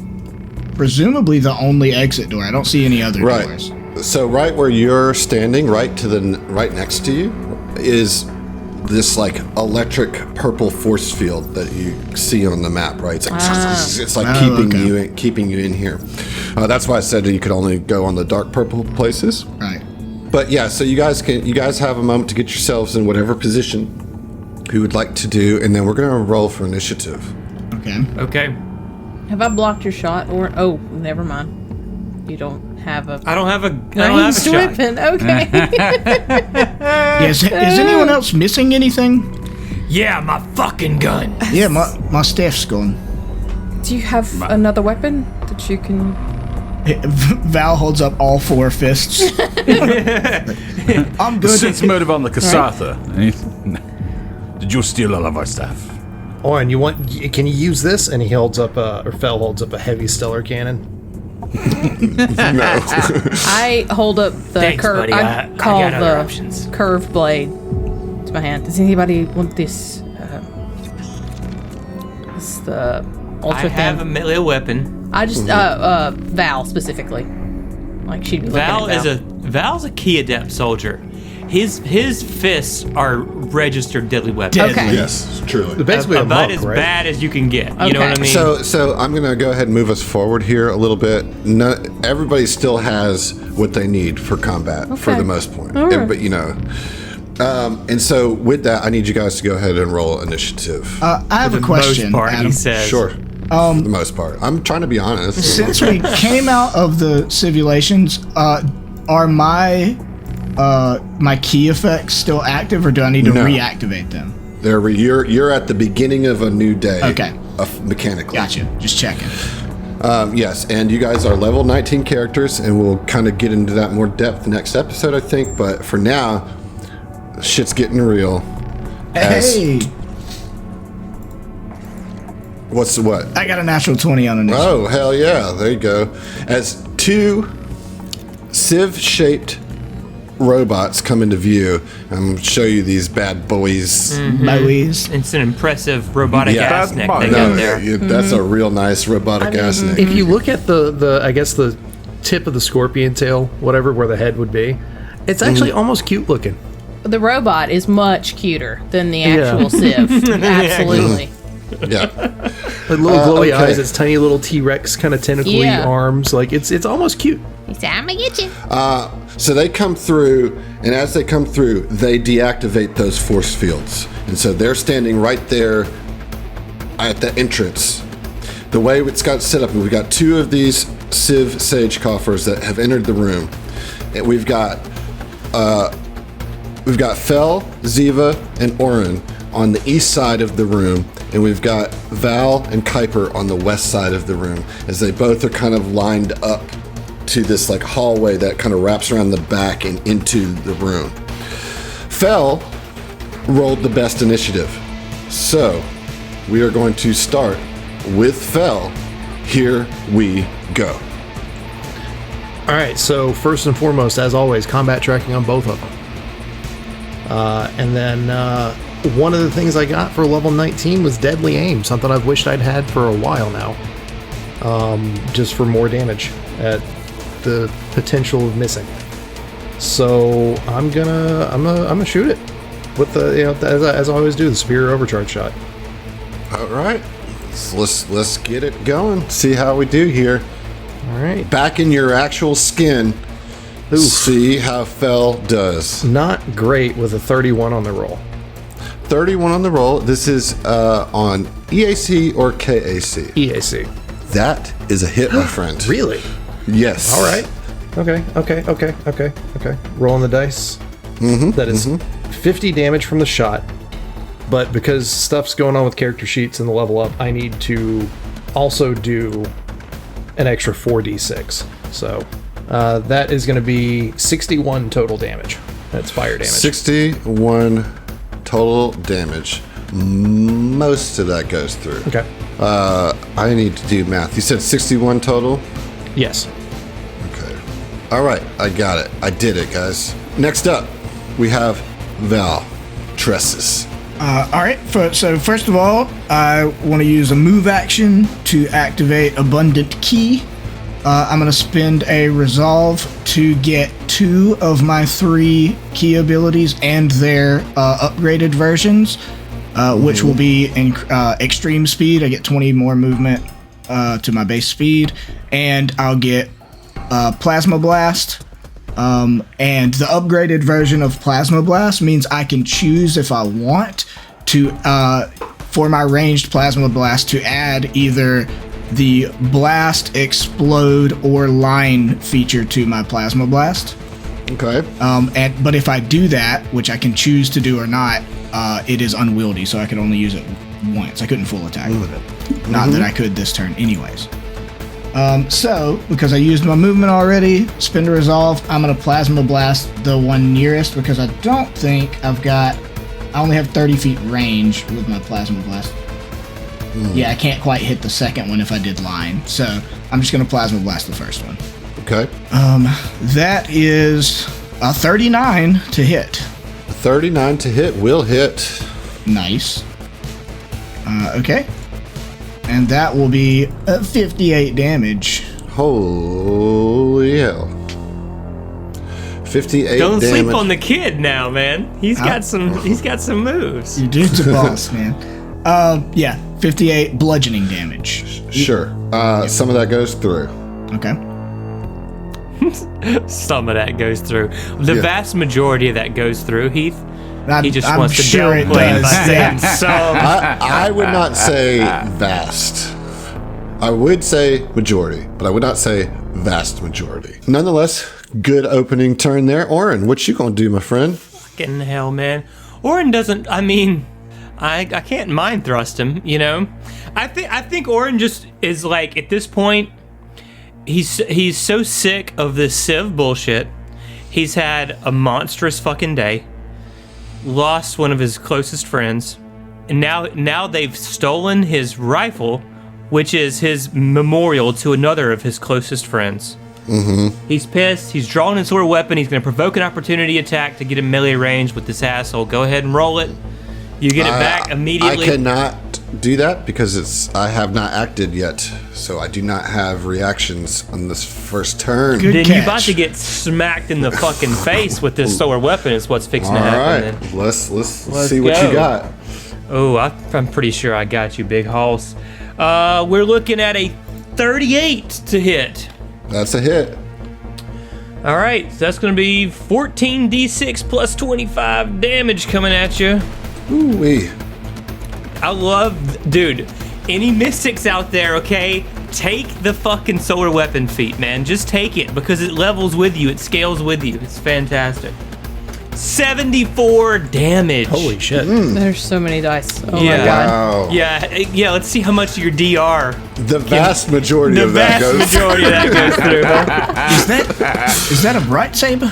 presumably the only exit door. I don't see any other Right. doors. So right where you're standing, right next to you, is this like electric purple force field that you see on the map. Right? It's like it's like keeping you in here. That's why I said you could only go on the dark purple places. Right. But yeah, so you guys have a moment to get yourselves in whatever position you would like to do, and then we're gonna roll for initiative. Okay. Okay. Have I blocked your shot? Or oh, never mind. You don't have a I don't have a ranged shot. weapon. Okay. Is anyone else missing anything? Yeah, my fucking gun. Yeah, my staff's gone. Do you have another weapon that you can? Val holds up all 4 fists. I'm good. Sense motive on the Kasatha. Did you steal all of our stuff? Oren, can you use this? And he holds up, or Fel holds up a heavy stellar cannon. No. I hold up the Thanks, curve. buddy. I I call got other the options. curved blade to my hand. Does anybody want this? It's the ultra I have a thin. melee weapon. I just Val specifically. Like she'd be looking at Val's a key adept soldier. His fists are registered deadly weapons. Okay. Yes, truly. Basically a About monk, as right? bad as you can get. You know Okay. what I mean? So I'm gonna go ahead and move us forward here a little bit. Everybody still has what they need for combat for Okay. the most part. All right. But and so with that, I need you guys to go ahead and roll initiative. I have For a the question, most part, Adam. he says. Sure. For the most part, I'm trying to be honest. Since we came out of the Sivvulations, are my key effects still active, or do I need to No. reactivate them? You're at the beginning of a new day. Okay. Mechanically. Gotcha. Just checking. Yes, and you guys are level 19 characters, and we'll kind of get into that more depth next episode, I think. But for now, shit's getting real. Hey, What's what? I got a natural 20 on initiative. Oh, hell yeah. There you go. As 2 sieve-shaped robots come into view, I'm going to show you these bad boys. Bowies. It's an impressive robotic Yeah. ass neck they No, got there. That's a real nice robotic ass neck. If you look at the I guess the tip of the scorpion tail, whatever, where the head would be. It's actually almost cute looking. The robot is much cuter than the actual Civ. Absolutely. Yeah. Like little glowy eyes, its tiny little T-Rex kind of tentacly arms. Like it's almost cute. He said, I'm gonna get you. So they come through, and as they come through, they deactivate those force fields. And so they're standing right there at the entrance. The way it's got set up, we've got 2 of these Civ Sage coffers that have entered the room. And we've got Fel, Ziva, and Orin on the east side of the room, and we've got Val and Kuiper on the west side of the room, as they both are kind of lined up to this like hallway that kind of wraps around the back and into the room. Fel rolled the best initiative, so we are going to start with Fel. Here we go. All right, so first and foremost, as always, combat tracking on both of them. And then one of the things I got for level 19 was deadly aim, something I've wished I'd had for a while now, just for more damage at the potential of missing. So I'm gonna shoot it with the as I always do, the superior overcharge shot. All right, so let's get it going. See how we do here. All right, back in your actual skin. Oof. See how Fel does. Not great with a 31 on the roll. 31 on the roll. This is on EAC or KAC? EAC. That is a hit, my friend. Really? Yes. All right. Okay. Rolling the dice. That is 50 damage from the shot. But because stuff's going on with character sheets and the level up, I need to also do an extra 4d6. So that is going to be 61 total damage. That's fire damage. 61 total damage. Most of that goes through. Okay. I need to do math. You said 61 total? Yes. Okay. All right. I got it. I did it, guys. Next up, we have Val. Tresses. All right. So first of all, I want to use a move action to activate Abundant Key. I'm going to spend a resolve to get 2 of my 3 key abilities and their upgraded versions, which will be in extreme speed. I get 20 more movement to my base speed, and I'll get Plasma Blast. And the upgraded version of Plasma Blast means I can choose if I want to, for my ranged Plasma Blast, to add either the Blast, Explode, or Line feature to my Plasma Blast. Okay. But if I do that, which I can choose to do or not, it is unwieldy, so I could only use it once. I couldn't full attack with it. Not that I could this turn anyways. So, because I used my movement already, spend a resolve, I'm going to Plasma Blast the one nearest, because I don't think I only have 30 feet range with my Plasma Blast. Yeah, I can't quite hit the second one if I did Line, so I'm just going to Plasma Blast the first one. Okay. That is a 39 to hit. 39 to hit will hit. Nice. Okay. And that will be 58 damage. Holy hell. 58 Don't damage. sleep on the kid now, man. He's got some moves. You dude's a boss, man. Yeah, 58 bludgeoning damage. Sure. Some of that goes through. Okay. Some of that goes through. The vast majority of that goes through, Heath. He just I'm wants to sure it downplay it by does. saying some. I would not say vast. I would say majority, but I would not say vast majority. Nonetheless, good opening turn there. Orin, what you gonna do, my friend? Fucking hell, man. Orin doesn't. I mean, I can't mind thrust him. You know, I think Orin just is like at this point. He's so sick of this Civ bullshit. He's had a monstrous fucking day. Lost one of his closest friends, and now they've stolen his rifle, which is his memorial to another of his closest friends. He's pissed. He's drawing his sword weapon. He's going to provoke an opportunity attack to get him melee range with this asshole. Go ahead and roll it. You get it back immediately. I cannot do that because I have not acted yet, so I do not have reactions on this first turn. Good Then catch. you about to get smacked in the fucking face with this solar weapon. Is what's fixing All to happen. right, Then. let's see what go. you got. Oh, I'm pretty sure I got you, Big Hoss. We're looking at a 38 to hit. That's a hit. All right, so that's going to be 14d6 plus 25 damage coming at you. Ooh-wee. I love, dude, any mystics out there, okay? Take the fucking solar weapon feat, man. Just take it because it levels with you. It scales with you. It's fantastic. 74 damage. Holy shit. There's so many dice. Oh Yeah. my god. Wow. Yeah, let's see how much of your DR. The vast majority The of that vast goes. majority of that goes through, huh? Is that a bright saber?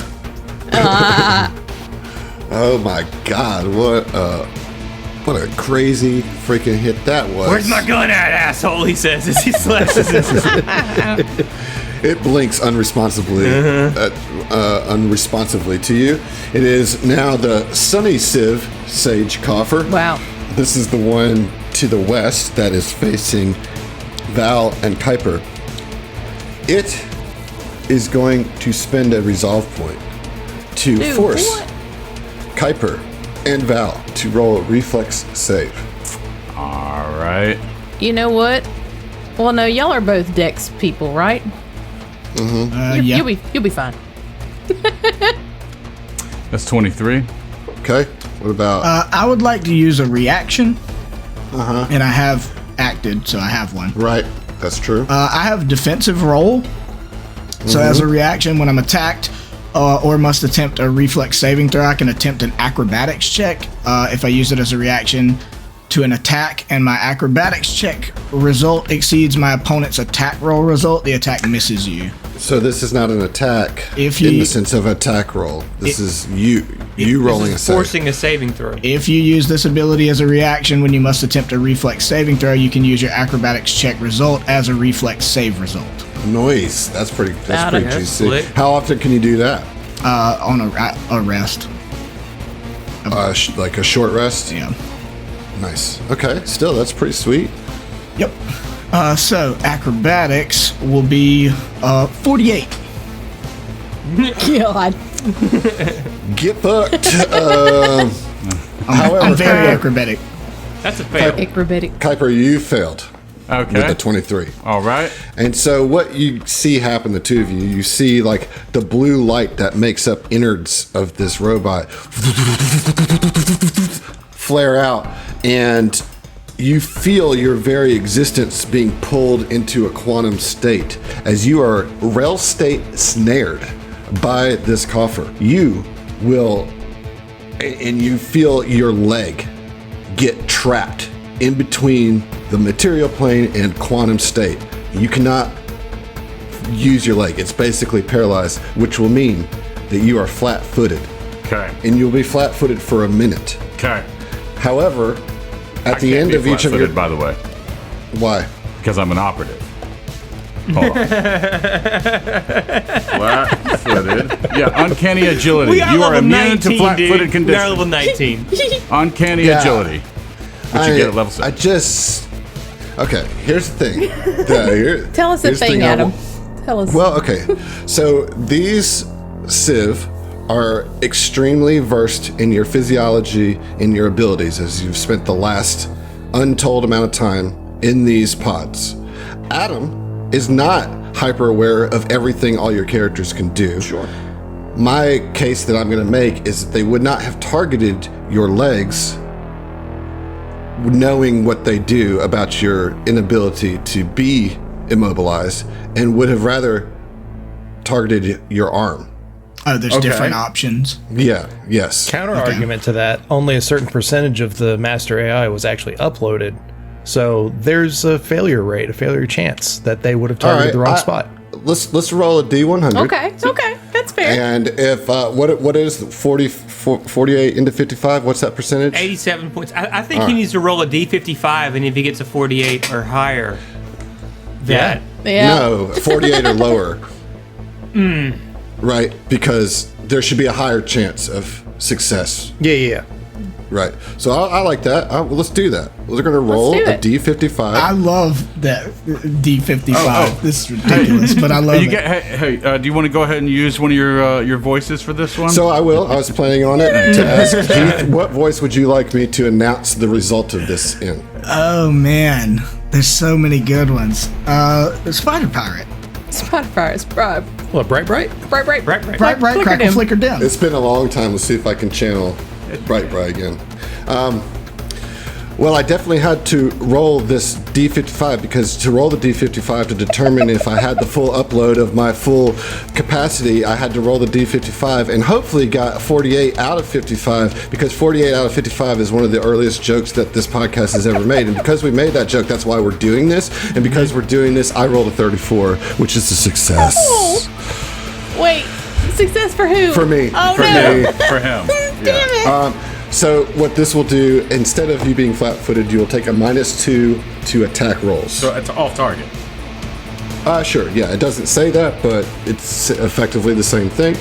Oh my God! What a crazy freaking hit that was. Where's my gun at, asshole? He says as he slashes it. It blinks unresponsibly to you. It is now the Sunny Civ Sage Coffer. Wow. This is the one to the west that is facing Val and Kuiper. It is going to spend a resolve point to Dude, force what? Kuiper and Val to roll a reflex save. All right. You know what? Well, no, y'all are both Dex people, right? Yeah. You'll be fine. That's 23. Okay. What about? I would like to use a reaction. And I have acted, so I have one. Right. That's true. I have defensive roll. So as a reaction, when I'm attacked or must attempt a reflex saving throw, I can attempt an acrobatics check. If I use it as a reaction to an attack and my acrobatics check result exceeds my opponent's attack roll result, the attack misses you. So this is not an attack If in you- the sense of attack roll. This is you rolling a This is save. forcing a saving throw. If you use this ability as a reaction when you must attempt a reflex saving throw, you can use your acrobatics check result as a reflex save result. Noise. That's pretty Got it. That's juicy. slick. How often can you do that? On a rest. Like a short rest? Yeah. Nice. Okay. Still, that's pretty sweet. Yep. So acrobatics will be 48. God. Get fucked. However, I'm very acrobatic. That's a fail. Acrobatic. Kuiper, you failed with Okay. the 23. All right. And so what you see happen, the two of you, you see like the blue light that makes up innards of this robot flare out, and you feel your very existence being pulled into a quantum state as you are rel state snared by this coffer. You will, and you feel your leg get trapped in between the material plane and quantum state. You cannot use your leg. It's basically paralyzed, which will mean that you are flat-footed, Okay. and you'll be flat-footed for a minute. Okay. However, at I the can't end be of each of your... flat-footed, by the way, Why? because I'm an operative. Hold on. Flat-footed. Yeah, uncanny agility. We are You are level immune 19, to flat-footed dude. We are level conditions. 19. Uncanny Yeah. agility. Which you get at level 6. I just... Okay, here's the thing. Tell us the here's thing, I Adam. want- Tell us. Well, okay. So these Civ are extremely versed in your physiology and your abilities as you've spent the last untold amount of time in these pods. Adam is not hyper aware of everything all your characters can do. Sure. My case that I'm going to make is that they would not have targeted your legs knowing what they do about your inability to be immobilized, and would have rather targeted your arm. Oh, there's different options. Yeah, yes. Counter argument to that, only a certain percentage of the master AI was actually uploaded. So there's a failure rate, a failure chance that they would have targeted the wrong spot. Let's roll a D100. Okay, that's fair. And if what is 48 into 55? What's that percentage? 87 points. I think he needs to roll a d55, and if he gets a 48 or higher, that... Yeah. No, 48 or lower. Right, because there should be a higher chance of success. Yeah. Right. So I like that. Let's do that. We're going to roll do a it. D55. I love that D55. Oh. This is ridiculous, but I love it. Do you want to go ahead and use one of your voices for this one? So I will. I was planning on it to ask Keith, what voice would you like me to announce the result of this in? Oh man, there's so many good ones. The Spider Pirate. Spider Pirates, bright, What, Bright? bright, Bright, crackle, flicker, dim. It's been a long time. Let's see if I can channel Bright again. Well, I definitely had to roll this D55 because to roll the D55 to determine if I had the full upload of my full capacity, I had to roll the D55 and hopefully got 48 out of 55 because 48 out of 55 is one of the earliest jokes that this podcast has ever made. And because we made that joke, that's why we're doing this. And because we're doing this, I rolled a 34, which is a success. Oh. Wait, success for who? For me. Oh, For no. me. for him. Damn it. So what this will do, instead of you being flat-footed, you will take a -2 to attack rolls. So it's off target. Sure, yeah, it doesn't say that, but it's effectively the same thing.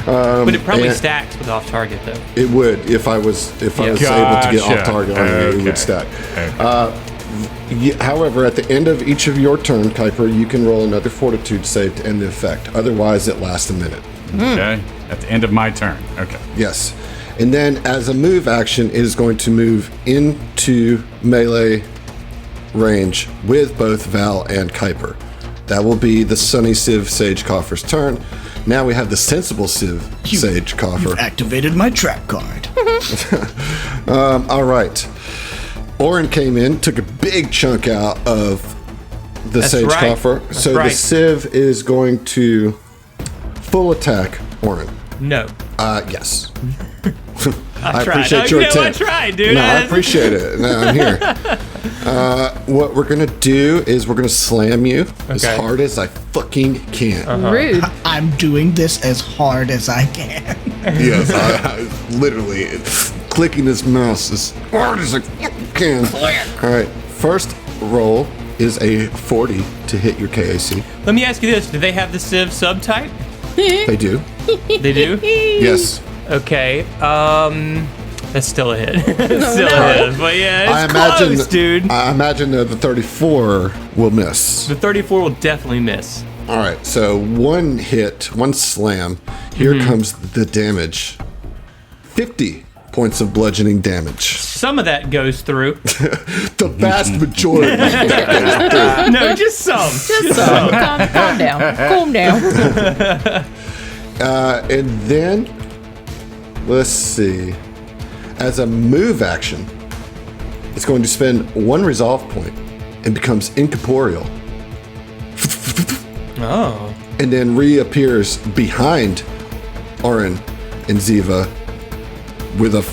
But it probably and- stacks with off target though. It would if I was able to get Gotcha. off target on it, it Okay. would stack. Okay. However, at the end of each of your turn, Kuiper, you can roll another Fortitude save to end the effect. Otherwise, it lasts a minute. Okay. At the end of my turn. Okay. Yes. And then as a move action, it is going to move into melee range with both Val and Kuiper. That will be the Sunny Civ Sage Coffer's turn. Now we have the Sensible Civ Sage Coffer. You've activated my trap card. All right. Orin came in, took a big chunk out of the That's Sage right. Coffer. That's So the right. Civ is going to full attack Orin. No. Yes. I tried. appreciate your I attempt. tried, dude. No, I appreciate it. No, I'm here. What we're gonna do is we're gonna slam you as Okay. hard as I fucking can. Rude. I'm doing this as hard as I can. Yes, I literally clicking this mouse as hard as I fucking can. All right, first roll is a 40 to hit your KAC. Let me ask you this: do they have the Civ subtype? They do. They do. Yes. Okay. That's still a hit. It's still no. a hit. But yeah, it's close, dude. I imagine the 34 will miss. The 34 will definitely miss. All right, so one hit, one slam. Here comes the damage. 50 points of bludgeoning damage. Some of that goes through. The vast majority. No, just some. Just calm down. Calm down. And then, let's see. As a move action, it's going to spend one resolve point and becomes incorporeal. Oh. And then reappears behind Orin and Ziva with a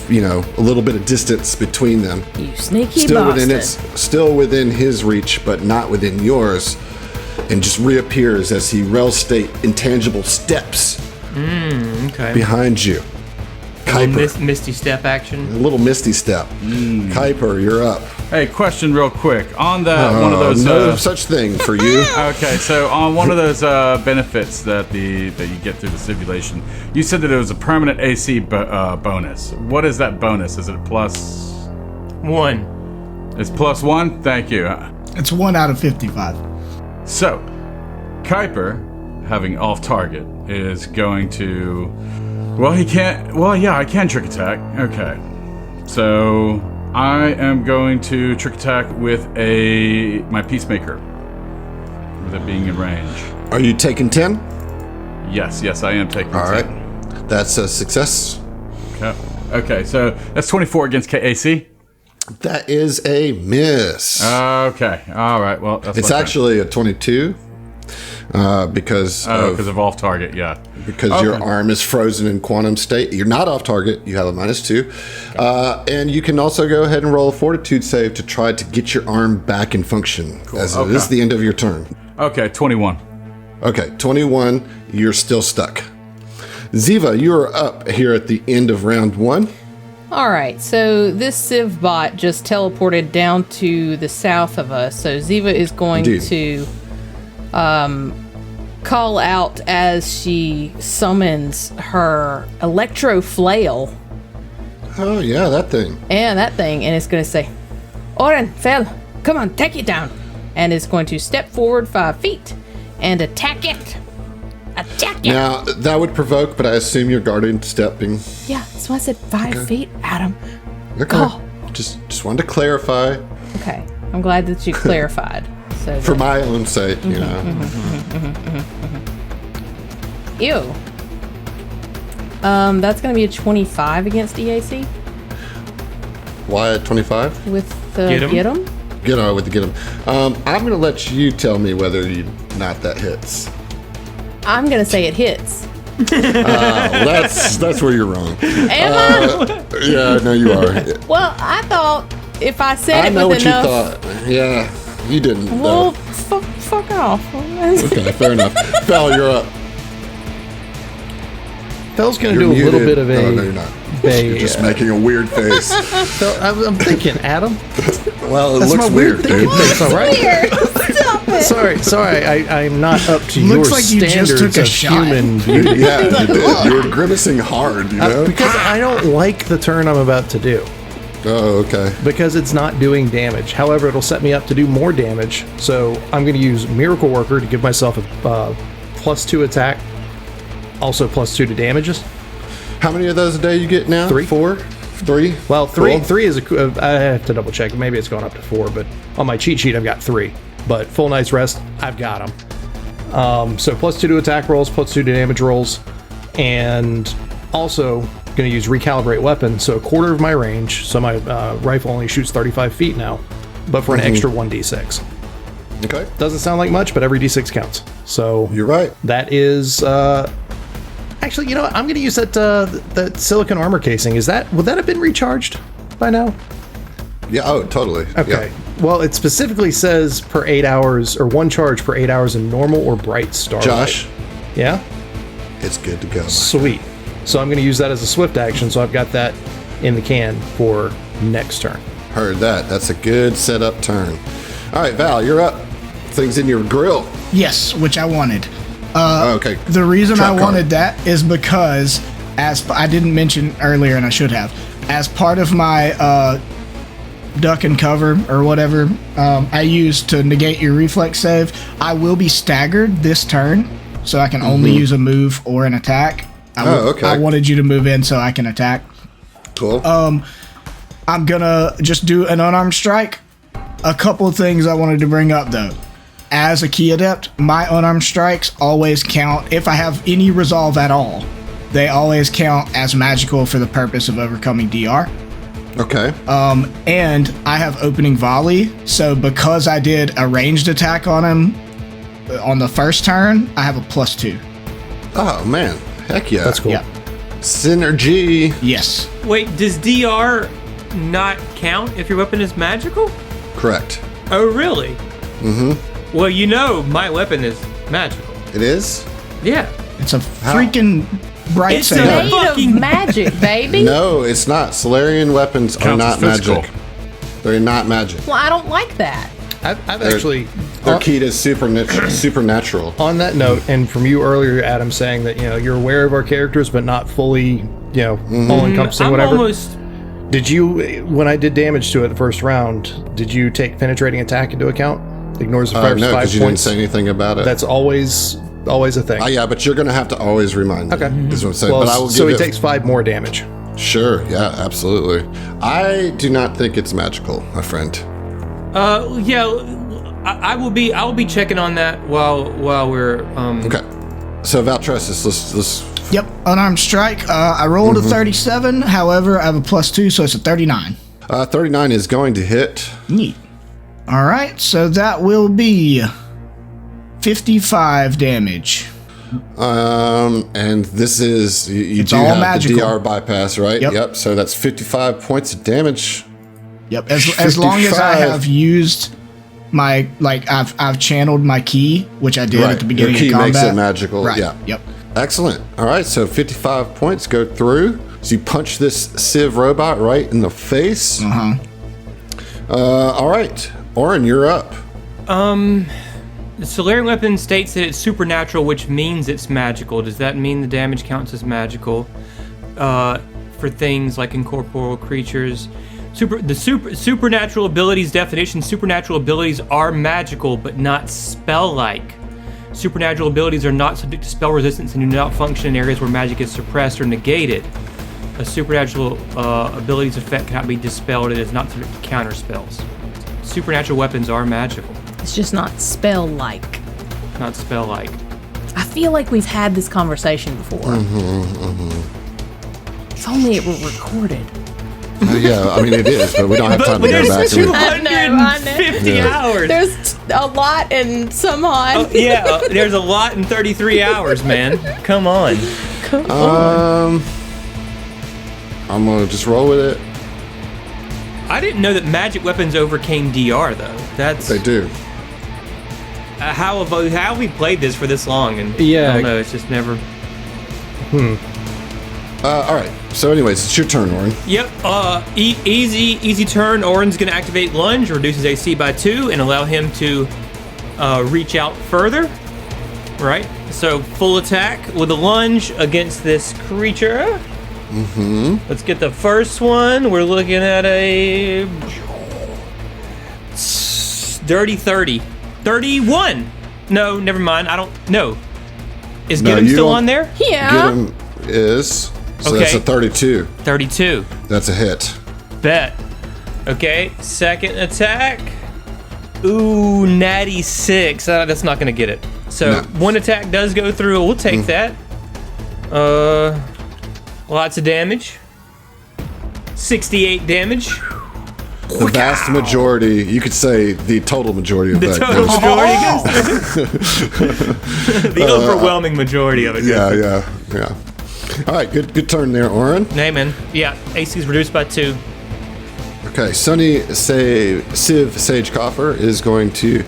little bit of distance between them. You sneaky Still bastard. still within his reach, but not within yours. And just reappears as he state intangible steps Okay. behind you. Kuiper. Misty step action. A little misty step. Kuiper, you're up. Hey, question real quick. On that one of those no such thing for you. Okay, so on one of those benefits that you get through the Sivvulation, you said that it was a permanent AC bonus. What is that bonus? Is it plus? 1. It's +1? Thank you. It's 1 out of 55. So, Kuiper, having off target, is going to... Well, he can't... Well, yeah, I can trick attack. Okay. So, I am going to trick attack with my Peacemaker. With it being in range. Are you taking 10? Yes, I am taking All 10. right. That's a success. Okay, so that's 24 against KAC. That is a miss. Okay, all right. Well, that's It's my turn. actually a 22 because of off target. Yeah. because your arm is frozen in quantum state. You're not off target. You have a -2. And you can also go ahead and roll a fortitude save to try to get your arm back in function as it is the end of your turn. Okay, 21. Okay, 21, you're still stuck. Ziva, you're up here at the end of round 1. All right, so this Civ bot just teleported down to the south of us. So Ziva is going Indeed. to call out as she summons her electro flail Oh, yeah, that thing. And that thing, and it's going to say, Oren, Fel, come on, take it down. And it's going to step forward 5 feet and attack it. Attack it. Now, that would provoke, but I assume you're guarding stepping. Yeah, that's why I said 5 feet, Adam. Okay. Oh. Just wanted to clarify Okay, I'm glad that you clarified. So for my own sake, you know. Ew. That's going to be a 25 against EAC Why at 25? with the Get 'em? Get on with the get 'em. I'm going to let you tell me whether that hits. I'm going to say it hits. That's where you're wrong. Am I? Yeah, no, you are. Well, I thought if I said I it know with what enough... you thought. Yeah, you didn't. Well, though. fuck off. Okay, fair enough. Val, you're up. Phil's going to You're do a little muted. bit of a. Oh, no, you're not. You're just making a weird face. Phil, I'm thinking, Adam. Well, it That's looks my weird, thinking dude. face, all right? Weird. Stop it. Sorry, I'm not up to Looks your like you just standards took a of shot. human beauty. Yeah, you did. You were grimacing hard, you know? Because I don't like the turn I'm about to do. Oh, okay. Because it's not doing damage. However, it'll set me up to do more damage. So I'm going to use Miracle Worker to give myself a +2 attack, also +2 to damages. How many of those a day you get now? 3. 4? 3? Well, three Cool. is I have to double check. Maybe it's going up to 4, but on my cheat sheet I've got 3. But full night's rest, I've got them. So +2 to attack rolls, +2 to damage rolls, and also going to use recalibrate weapon. So a quarter of my range. So my rifle only shoots 35 feet now, but for an extra 1d6. Okay. Doesn't sound like much, but every d6 counts. So You're right. that is. Actually, you know what? I'm going to use that silicon armor casing. Would that have been recharged by now? Yeah, oh, totally. Okay. Yeah. Well, it specifically says per 8 hours, or 1 charge per 8 hours in normal or bright starlight. Josh, Yeah? it's good to go. Sweet. So I'm going to use that as a swift action, so I've got that in the can for next turn. Heard that. That's a good setup turn. All right, Val, you're up. Things in your grill. Yes, which I wanted. Okay. The reason Trap I card. wanted that is because, as I didn't mention earlier, and I should have, as part of my duck and cover or whatever I use to negate your reflex save, I will be staggered this turn, so I can only use a move or an attack. Okay. I wanted you to move in so I can attack. Cool. I'm gonna just do an unarmed strike. A couple of things I wanted to bring up though. As a key adept, my unarmed strikes always count, if I have any resolve at all, they always count as magical for the purpose of overcoming DR. okay. And I have opening volley, so because I did a ranged attack on him on the first turn, I have a +2. Oh, man. Heck yeah. That's cool. Yeah. Synergy. Yes. Wait, does DR not count if your weapon is magical? Correct. Oh, really? Mm-hmm. Well, you know my weapon is magical. It is? Yeah. It's a freaking bright It's saber. a- Made Fucking- of magic, baby. No, it's not. Solarian weapons are Counts not as physical. magic. They're not magic. Well, I don't like that. I've actually. They're keyed as supernatural. On that note, and from you earlier, Adam, saying that you're aware of our characters, but not fully, all encompassing, I'm whatever. almost. Did you, when I did damage to it the first round, did you take penetrating attack into account? Ignores the first No, 5 because you didn't points. say anything about it. That's always a thing. Yeah, but you're going to have to always remind me. Okay. Is what I'm saying. Well, but I will so give he it. takes 5 more damage. Sure. Yeah, absolutely. I do not think it's magical, my friend. Yeah. I will be checking on that while we're Okay. So Valtressus, let's Yep, unarmed strike. I rolled a 37, however, I have a +2, so it's a 39. 39 is going to hit. Neat. All right, so that will be 55 damage. And this is you It's do all have magical. the DR bypass, right? Yep. So that's 55 points of damage. Yep. As long as I 55. have used my I've channeled my key, which I did Right. at the beginning Your key of combat. makes it magical. Right. Yeah. Yep. Excellent. All right, so 55 points go through. So you punch this Civ robot right in the face. All right, Oren, you're up. The Solarian weapon states that it's supernatural, which means it's magical. Does that mean the damage counts as magical? for things like incorporeal creatures. Supernatural abilities definition: supernatural abilities are magical, but not spell-like. Supernatural abilities are not subject to spell resistance and do not function in areas where magic is suppressed or negated. A supernatural ability's effect cannot be dispelled. It is not subject to counter spells. Supernatural weapons are magical, It's just not spell-like. not spell-like. I feel like we've had this conversation before. If only it were recorded. Yeah, I mean it is, but we don't have time to go back. There's And 250 Yeah. hours. There's a lot and some odd. Oh, yeah, there's a lot in 33 hours, man. Come on. I'm gonna just roll with it. I didn't know that magic weapons overcame DR though. That's They do. how have we played this for this long? And Yeah. I don't know. It's just never. All right. So, anyways, it's your turn, Orin. Yep. Easy turn. Orin's gonna activate lunge, reduces AC by 2, and allow him to reach out further. Right. So full attack with a lunge against this creature. Let's get the first one. We're looking at a dirty 30. 31. No, never mind. I don't know. Is No, Get him you still don't- on there? Yeah. Get him is. So that's Okay. a 32. 32. That's a hit. Bet. Okay, second attack. Ooh, natty 6. That's not going to get it. So No. one attack does go through. We'll take that. Lots of damage. 68 damage. The vast majority, you could say the total majority of The that. total goes- majority goes through. The overwhelming majority of it goes Yeah, through. yeah. All right, good turn there, Orin. Hey, man. Yeah, AC is reduced by 2. Okay, Sunny Civ Sage Coffer is going to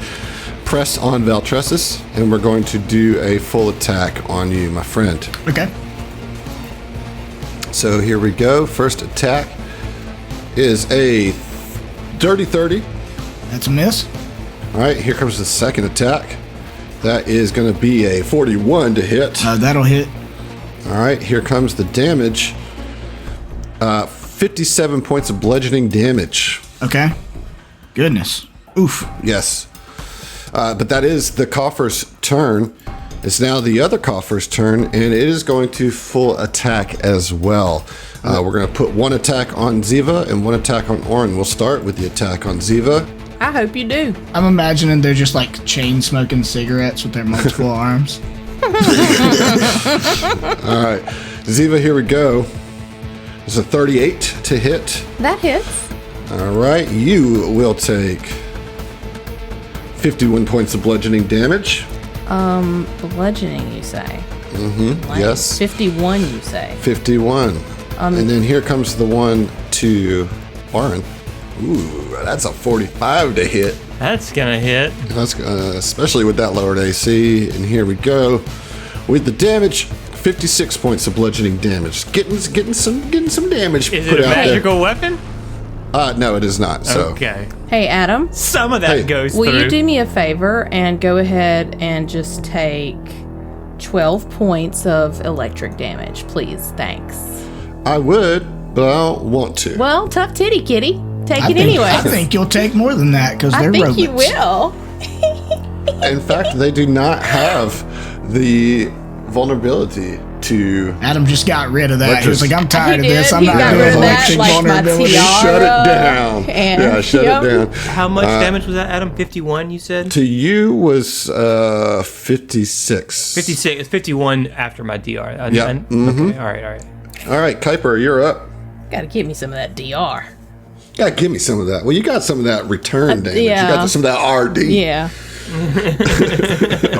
press on Valtressus, and we're going to do a full attack on you, my friend. Okay. So here we go. First attack is a dirty 30. That's a miss. All right, here comes the second attack. That is going to be a 41 to hit. That'll hit. All right, here comes the damage. 57 points of bludgeoning damage. Okay. Goodness. Oof. Yes. But that is the coffer's turn. It's now the other coffer's turn, and it is going to full attack as well. We're going to put one attack on Ziva and one attack on Orin. We'll start with the attack on Ziva. I hope you do. I'm imagining they're just like chain smoking cigarettes with their multiple arms. All right, Ziva, here we go. It's a 38 to hit. That hits. All right, you will take 51 points of bludgeoning damage. Bludgeoning, you say? Yes. 51, you say? 51. And then here comes the one to Orin. Ooh, that's a 45 to hit. That's going to hit. That's especially with that lowered AC. And here we go with the damage. 56 points of bludgeoning damage. Getting some damage Is put it a out magical weapon? there. No, it is not. So Okay. Hey, Adam, Some of that Hey. goes will through. you do me a favor and go ahead and just take 12 points of electric damage, please? Thanks. I would, but I don't want to. Well, tough titty, kitty. Take I it think, anyway. I think you'll take more than that because they're I think robots. you will. In fact, they do not have the vulnerability to. Adam just got rid of that. He was like, I'm tired of He this. did. I'm He not got doing rid of that, electric like my vulnerability. tiara. Shut it down. And- Yeah, shut Yep. it down. How much damage was that, Adam? 51, you said? To you was 56. 56. It's 51 after my DR. Yeah. Okay, all right. All right, Kuiper, you're up. Gotta give me some of that DR. Yeah, give me some of that. Well, you got some of that return damage. yeah. You got some of that RD. Yeah.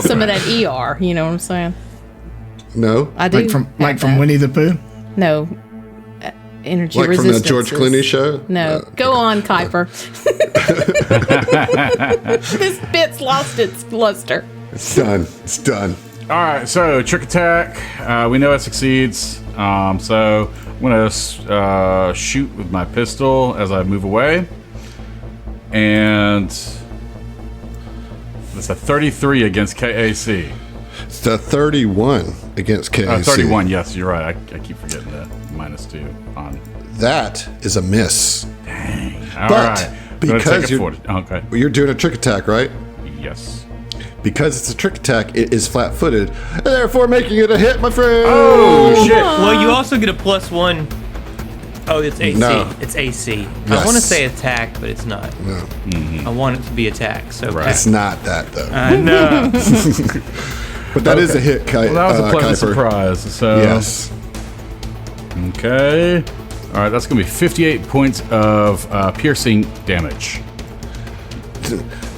Some of that ER, you know what I'm saying? No? I do. Like from Winnie the Pooh. No. Energy Like from the resistance. George Clooney show? No. Go on, Kuiper. This bit's lost its luster. It's done. It's done. All right, so trick attack. We know it succeeds. So I'm gonna shoot with my pistol as I move away, and it's a 33 against KAC. It's a 31 against KAC. 31. Yes, you're right. I keep forgetting that. -2 on. That is a miss. All But right. because Okay. you're doing a trick attack, right? Yes. Because it's a trick attack, it is flat-footed, therefore making it a hit, my friend. Oh shit! Well, you also get a +1. Oh, it's AC. No. It's AC. Yes. I want to say attack, but it's not. No, I want it to be attack. So Right. it's not that though. I know. But that is a hit, Well, that was a pleasant Kuiper. surprise. So Yes. Okay. All right, that's gonna be 58 points of piercing damage.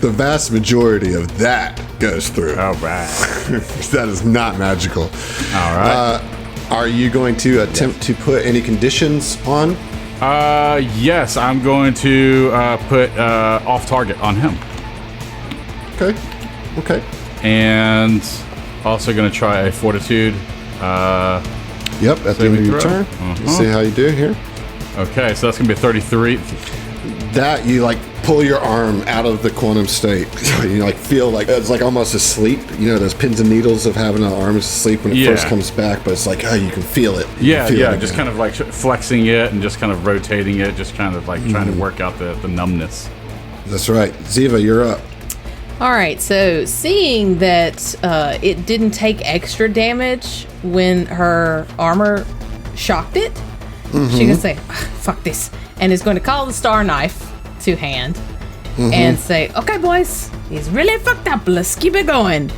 The vast majority of that goes through. All right. That is not magical. All right. Are you going to attempt to put any conditions on? Yes, I'm going to put off target on him, Okay. Okay. and also going to try a fortitude. Yep, at the end of your Saving turn. throw. Let's see how you do here. Okay, so that's going to be a 33. That you like pull your arm out of the quantum state. You like feel like it's like almost asleep. You know those pins and needles of having an arm asleep when it Yeah. first comes back, but it's like you can feel it. You Yeah, can feel yeah, it just again. kind of like flexing it and just kind of rotating it, just kind of like trying to work out the numbness. That's right. Ziva, you're up. All right, so seeing that it didn't take extra damage when her armor shocked it, she's gonna say, "Fuck this," and is going to call the star knife to hand and say, "Okay, boys, he's really fucked up. Let's keep it going,"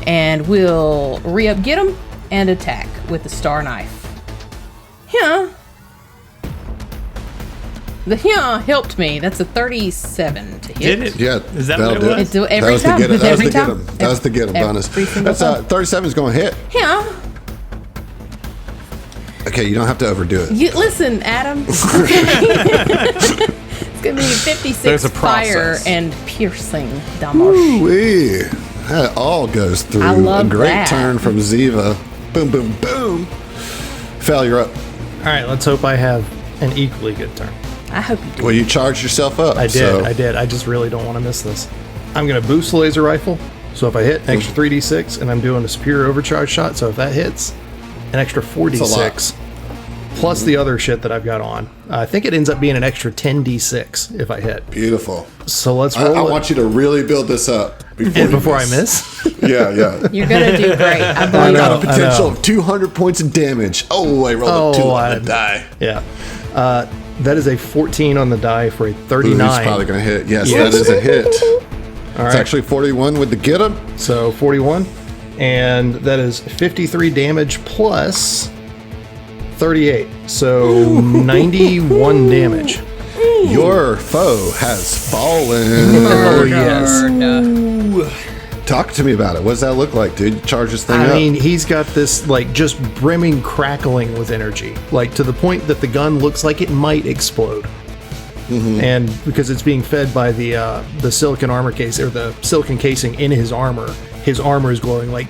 and we'll re-up, get him, and attack with the star knife. Yeah. The helped me. That's a 37 to hit. Did it? Yeah, Is that that'll what it do was? It's every that was time. the get 'em. That was Every the get time. 'em. That was the get 'em bonus. Every single That's time. 37 is going to hit. Yeah. Okay, you don't have to overdo it. You listen, Adam. It's gonna be 56 There's a fire process. and piercing damage. Ooh-wee. That all goes through. I love a great that. turn from Ziva. Boom, boom, boom. Fel, you're up. All right, let's hope I have an equally good turn. I hope you do. Well, you charged yourself up. I did. So. I did. I just really don't want to miss this. I'm going to boost the laser rifle. So if I hit, an extra 3d6, and I'm doing a superior overcharge shot. So if that hits, an extra 4d6, plus the other shit that I've got on. I think it ends up being an extra 10d6 if I hit. Beautiful. So let's I roll it. want you to really build this up before I miss. Yeah, yeah. You're gonna do great. I I believe got know, a potential I know. of 200 points of damage. Oh, I rolled a 2 on the die. Yeah. That is a 14 on the die for a Ooh, 39. he's probably going to hit. Yes, Yes. that is a hit. All It's right. actually 41 with the get him. So 41. And that is 53 damage plus 38. So 91 damage. Your foe has fallen. Oh, yes. Talk to me about it. What does that look like, dude? Charge this thing up. I mean, he's got this, like, just brimming, crackling with energy. Like, to the point that the gun looks like it might explode. And because it's being fed by the silicon armor case, or the silicon casing in his armor is glowing. Like,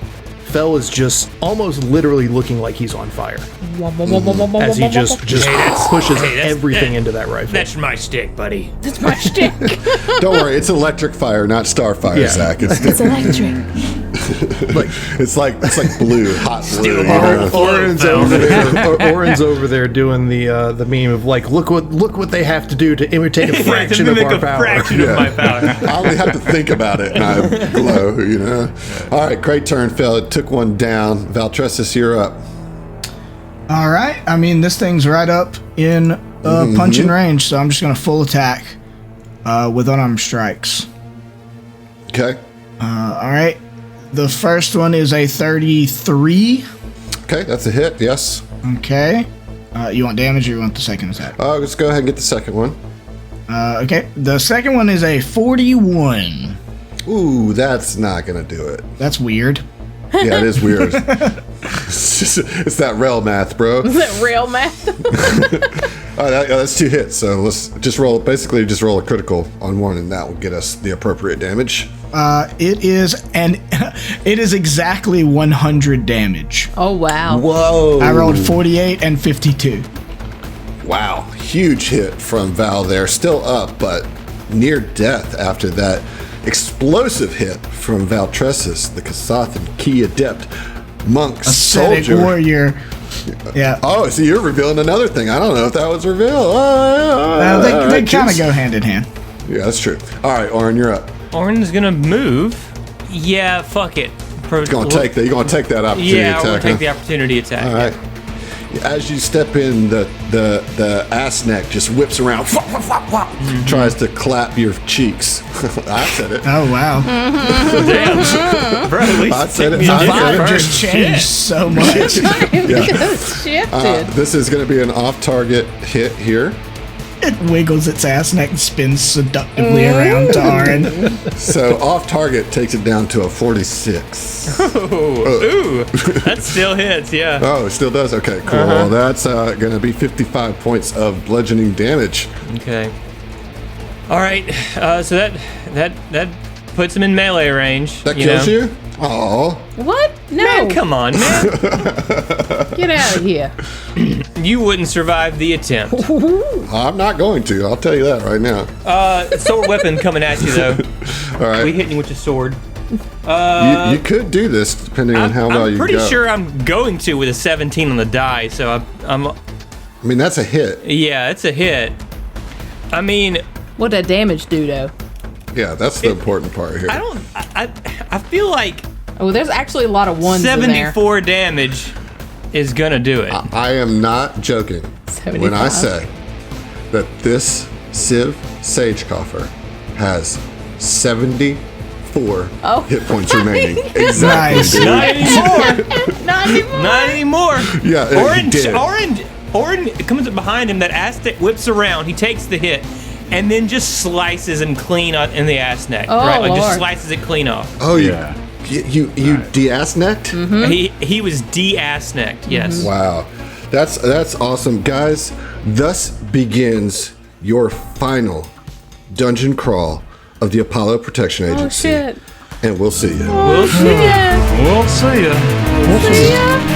Fel is just almost literally looking like he's on fire. As he just pushes everything into that rifle. That's my stick, buddy. That's my shtick. Don't worry, it's electric fire, not starfire, Yeah. Zach. It's It's electric. it's like blue, hot blue. You my know? Oren's over there. Oren's over there doing the meme of like, look what they have to do to imitate a fraction to of mimic our a power. fraction of my power. I only have to think about it and I glow, you know. All right, great turn, Phil. It took one down. Valtressus, you're up. All right. I mean, this thing's right up in punching range, so I'm just gonna full attack with unarmed strikes. Okay. All right. The first one is a 33. Okay, that's a hit, yes. Okay. You want damage or you want the second attack? Let's go ahead and get the second one. Okay. The second one is a 41. Ooh, that's not going to do it. That's weird. Yeah, it is weird. It's that rail math, bro. Is that real math? All right, that's 2 hits, so let's just roll a critical on one, and that will get us the appropriate damage. It is exactly 100 damage. Oh wow. Whoa. I rolled 48 and 52. Wow, huge hit from Val there. Still up, but near death after that explosive hit from Valtressus, the Kasathan Key Adept. monk, ascetic soldier. warrior. Yeah. Oh, so you're revealing another thing. I don't know if that was revealed. They kind of go hand in hand. Yeah, that's true. All right, Oren, you're up. Oren's gonna move. Yeah, fuck it. You're gonna take that opportunity Yeah, attack. we'll take huh? the opportunity attack. All right. As you step in, the Assneck just whips around, tries to clap your cheeks. I said it. Oh wow. Damn. Bro, at least I said take it. me I in said there it. first. Just changed so much. Shifted. This is going to be an off-target hit here. It wiggles its ass neck and spins seductively around to Arin. So off-target takes it down to a 46. Ooh, that still hits, yeah. Oh, it still does? Okay, cool. Well, that's going to be 55 points of bludgeoning damage. Okay. All right. So that puts him in melee range. That kills you? Oh, What? No. Man, come on, man. Get out of here. You wouldn't survive the attempt. I'm not going to. I'll tell you that right now. Sword weapon coming at you though. All right. We hitting you with the sword. You could do this depending on how well I'm you go. pretty sure I'm going to with a 17 on the die. So I'm I mean, that's a hit. yeah, it's a hit. I mean, What that damage do though? Yeah, that's the important part here. I feel like Oh, there's actually a lot of ones in there. 74 damage is gonna do it. I am not joking when I 75. say that this Civ Sage Coffer has 74 hit points remaining. Exactly. Nice. dude. Not anymore. Not anymore. Not anymore. Yeah, he did. Orange comes up behind him. That Aztec whips around. He takes the hit, and then just slices him clean in the ass neck. Oh, right, like just Lord. slices it clean off. Oh, Yeah. you de-ass necked? Mm-hmm. He was de-ass necked. Yes. Wow, that's awesome, guys. Thus begins your final dungeon crawl of the Apollo Protection Oh Agency, shit. and we'll see you. We'll see. Yeah. We'll see ya. See ya.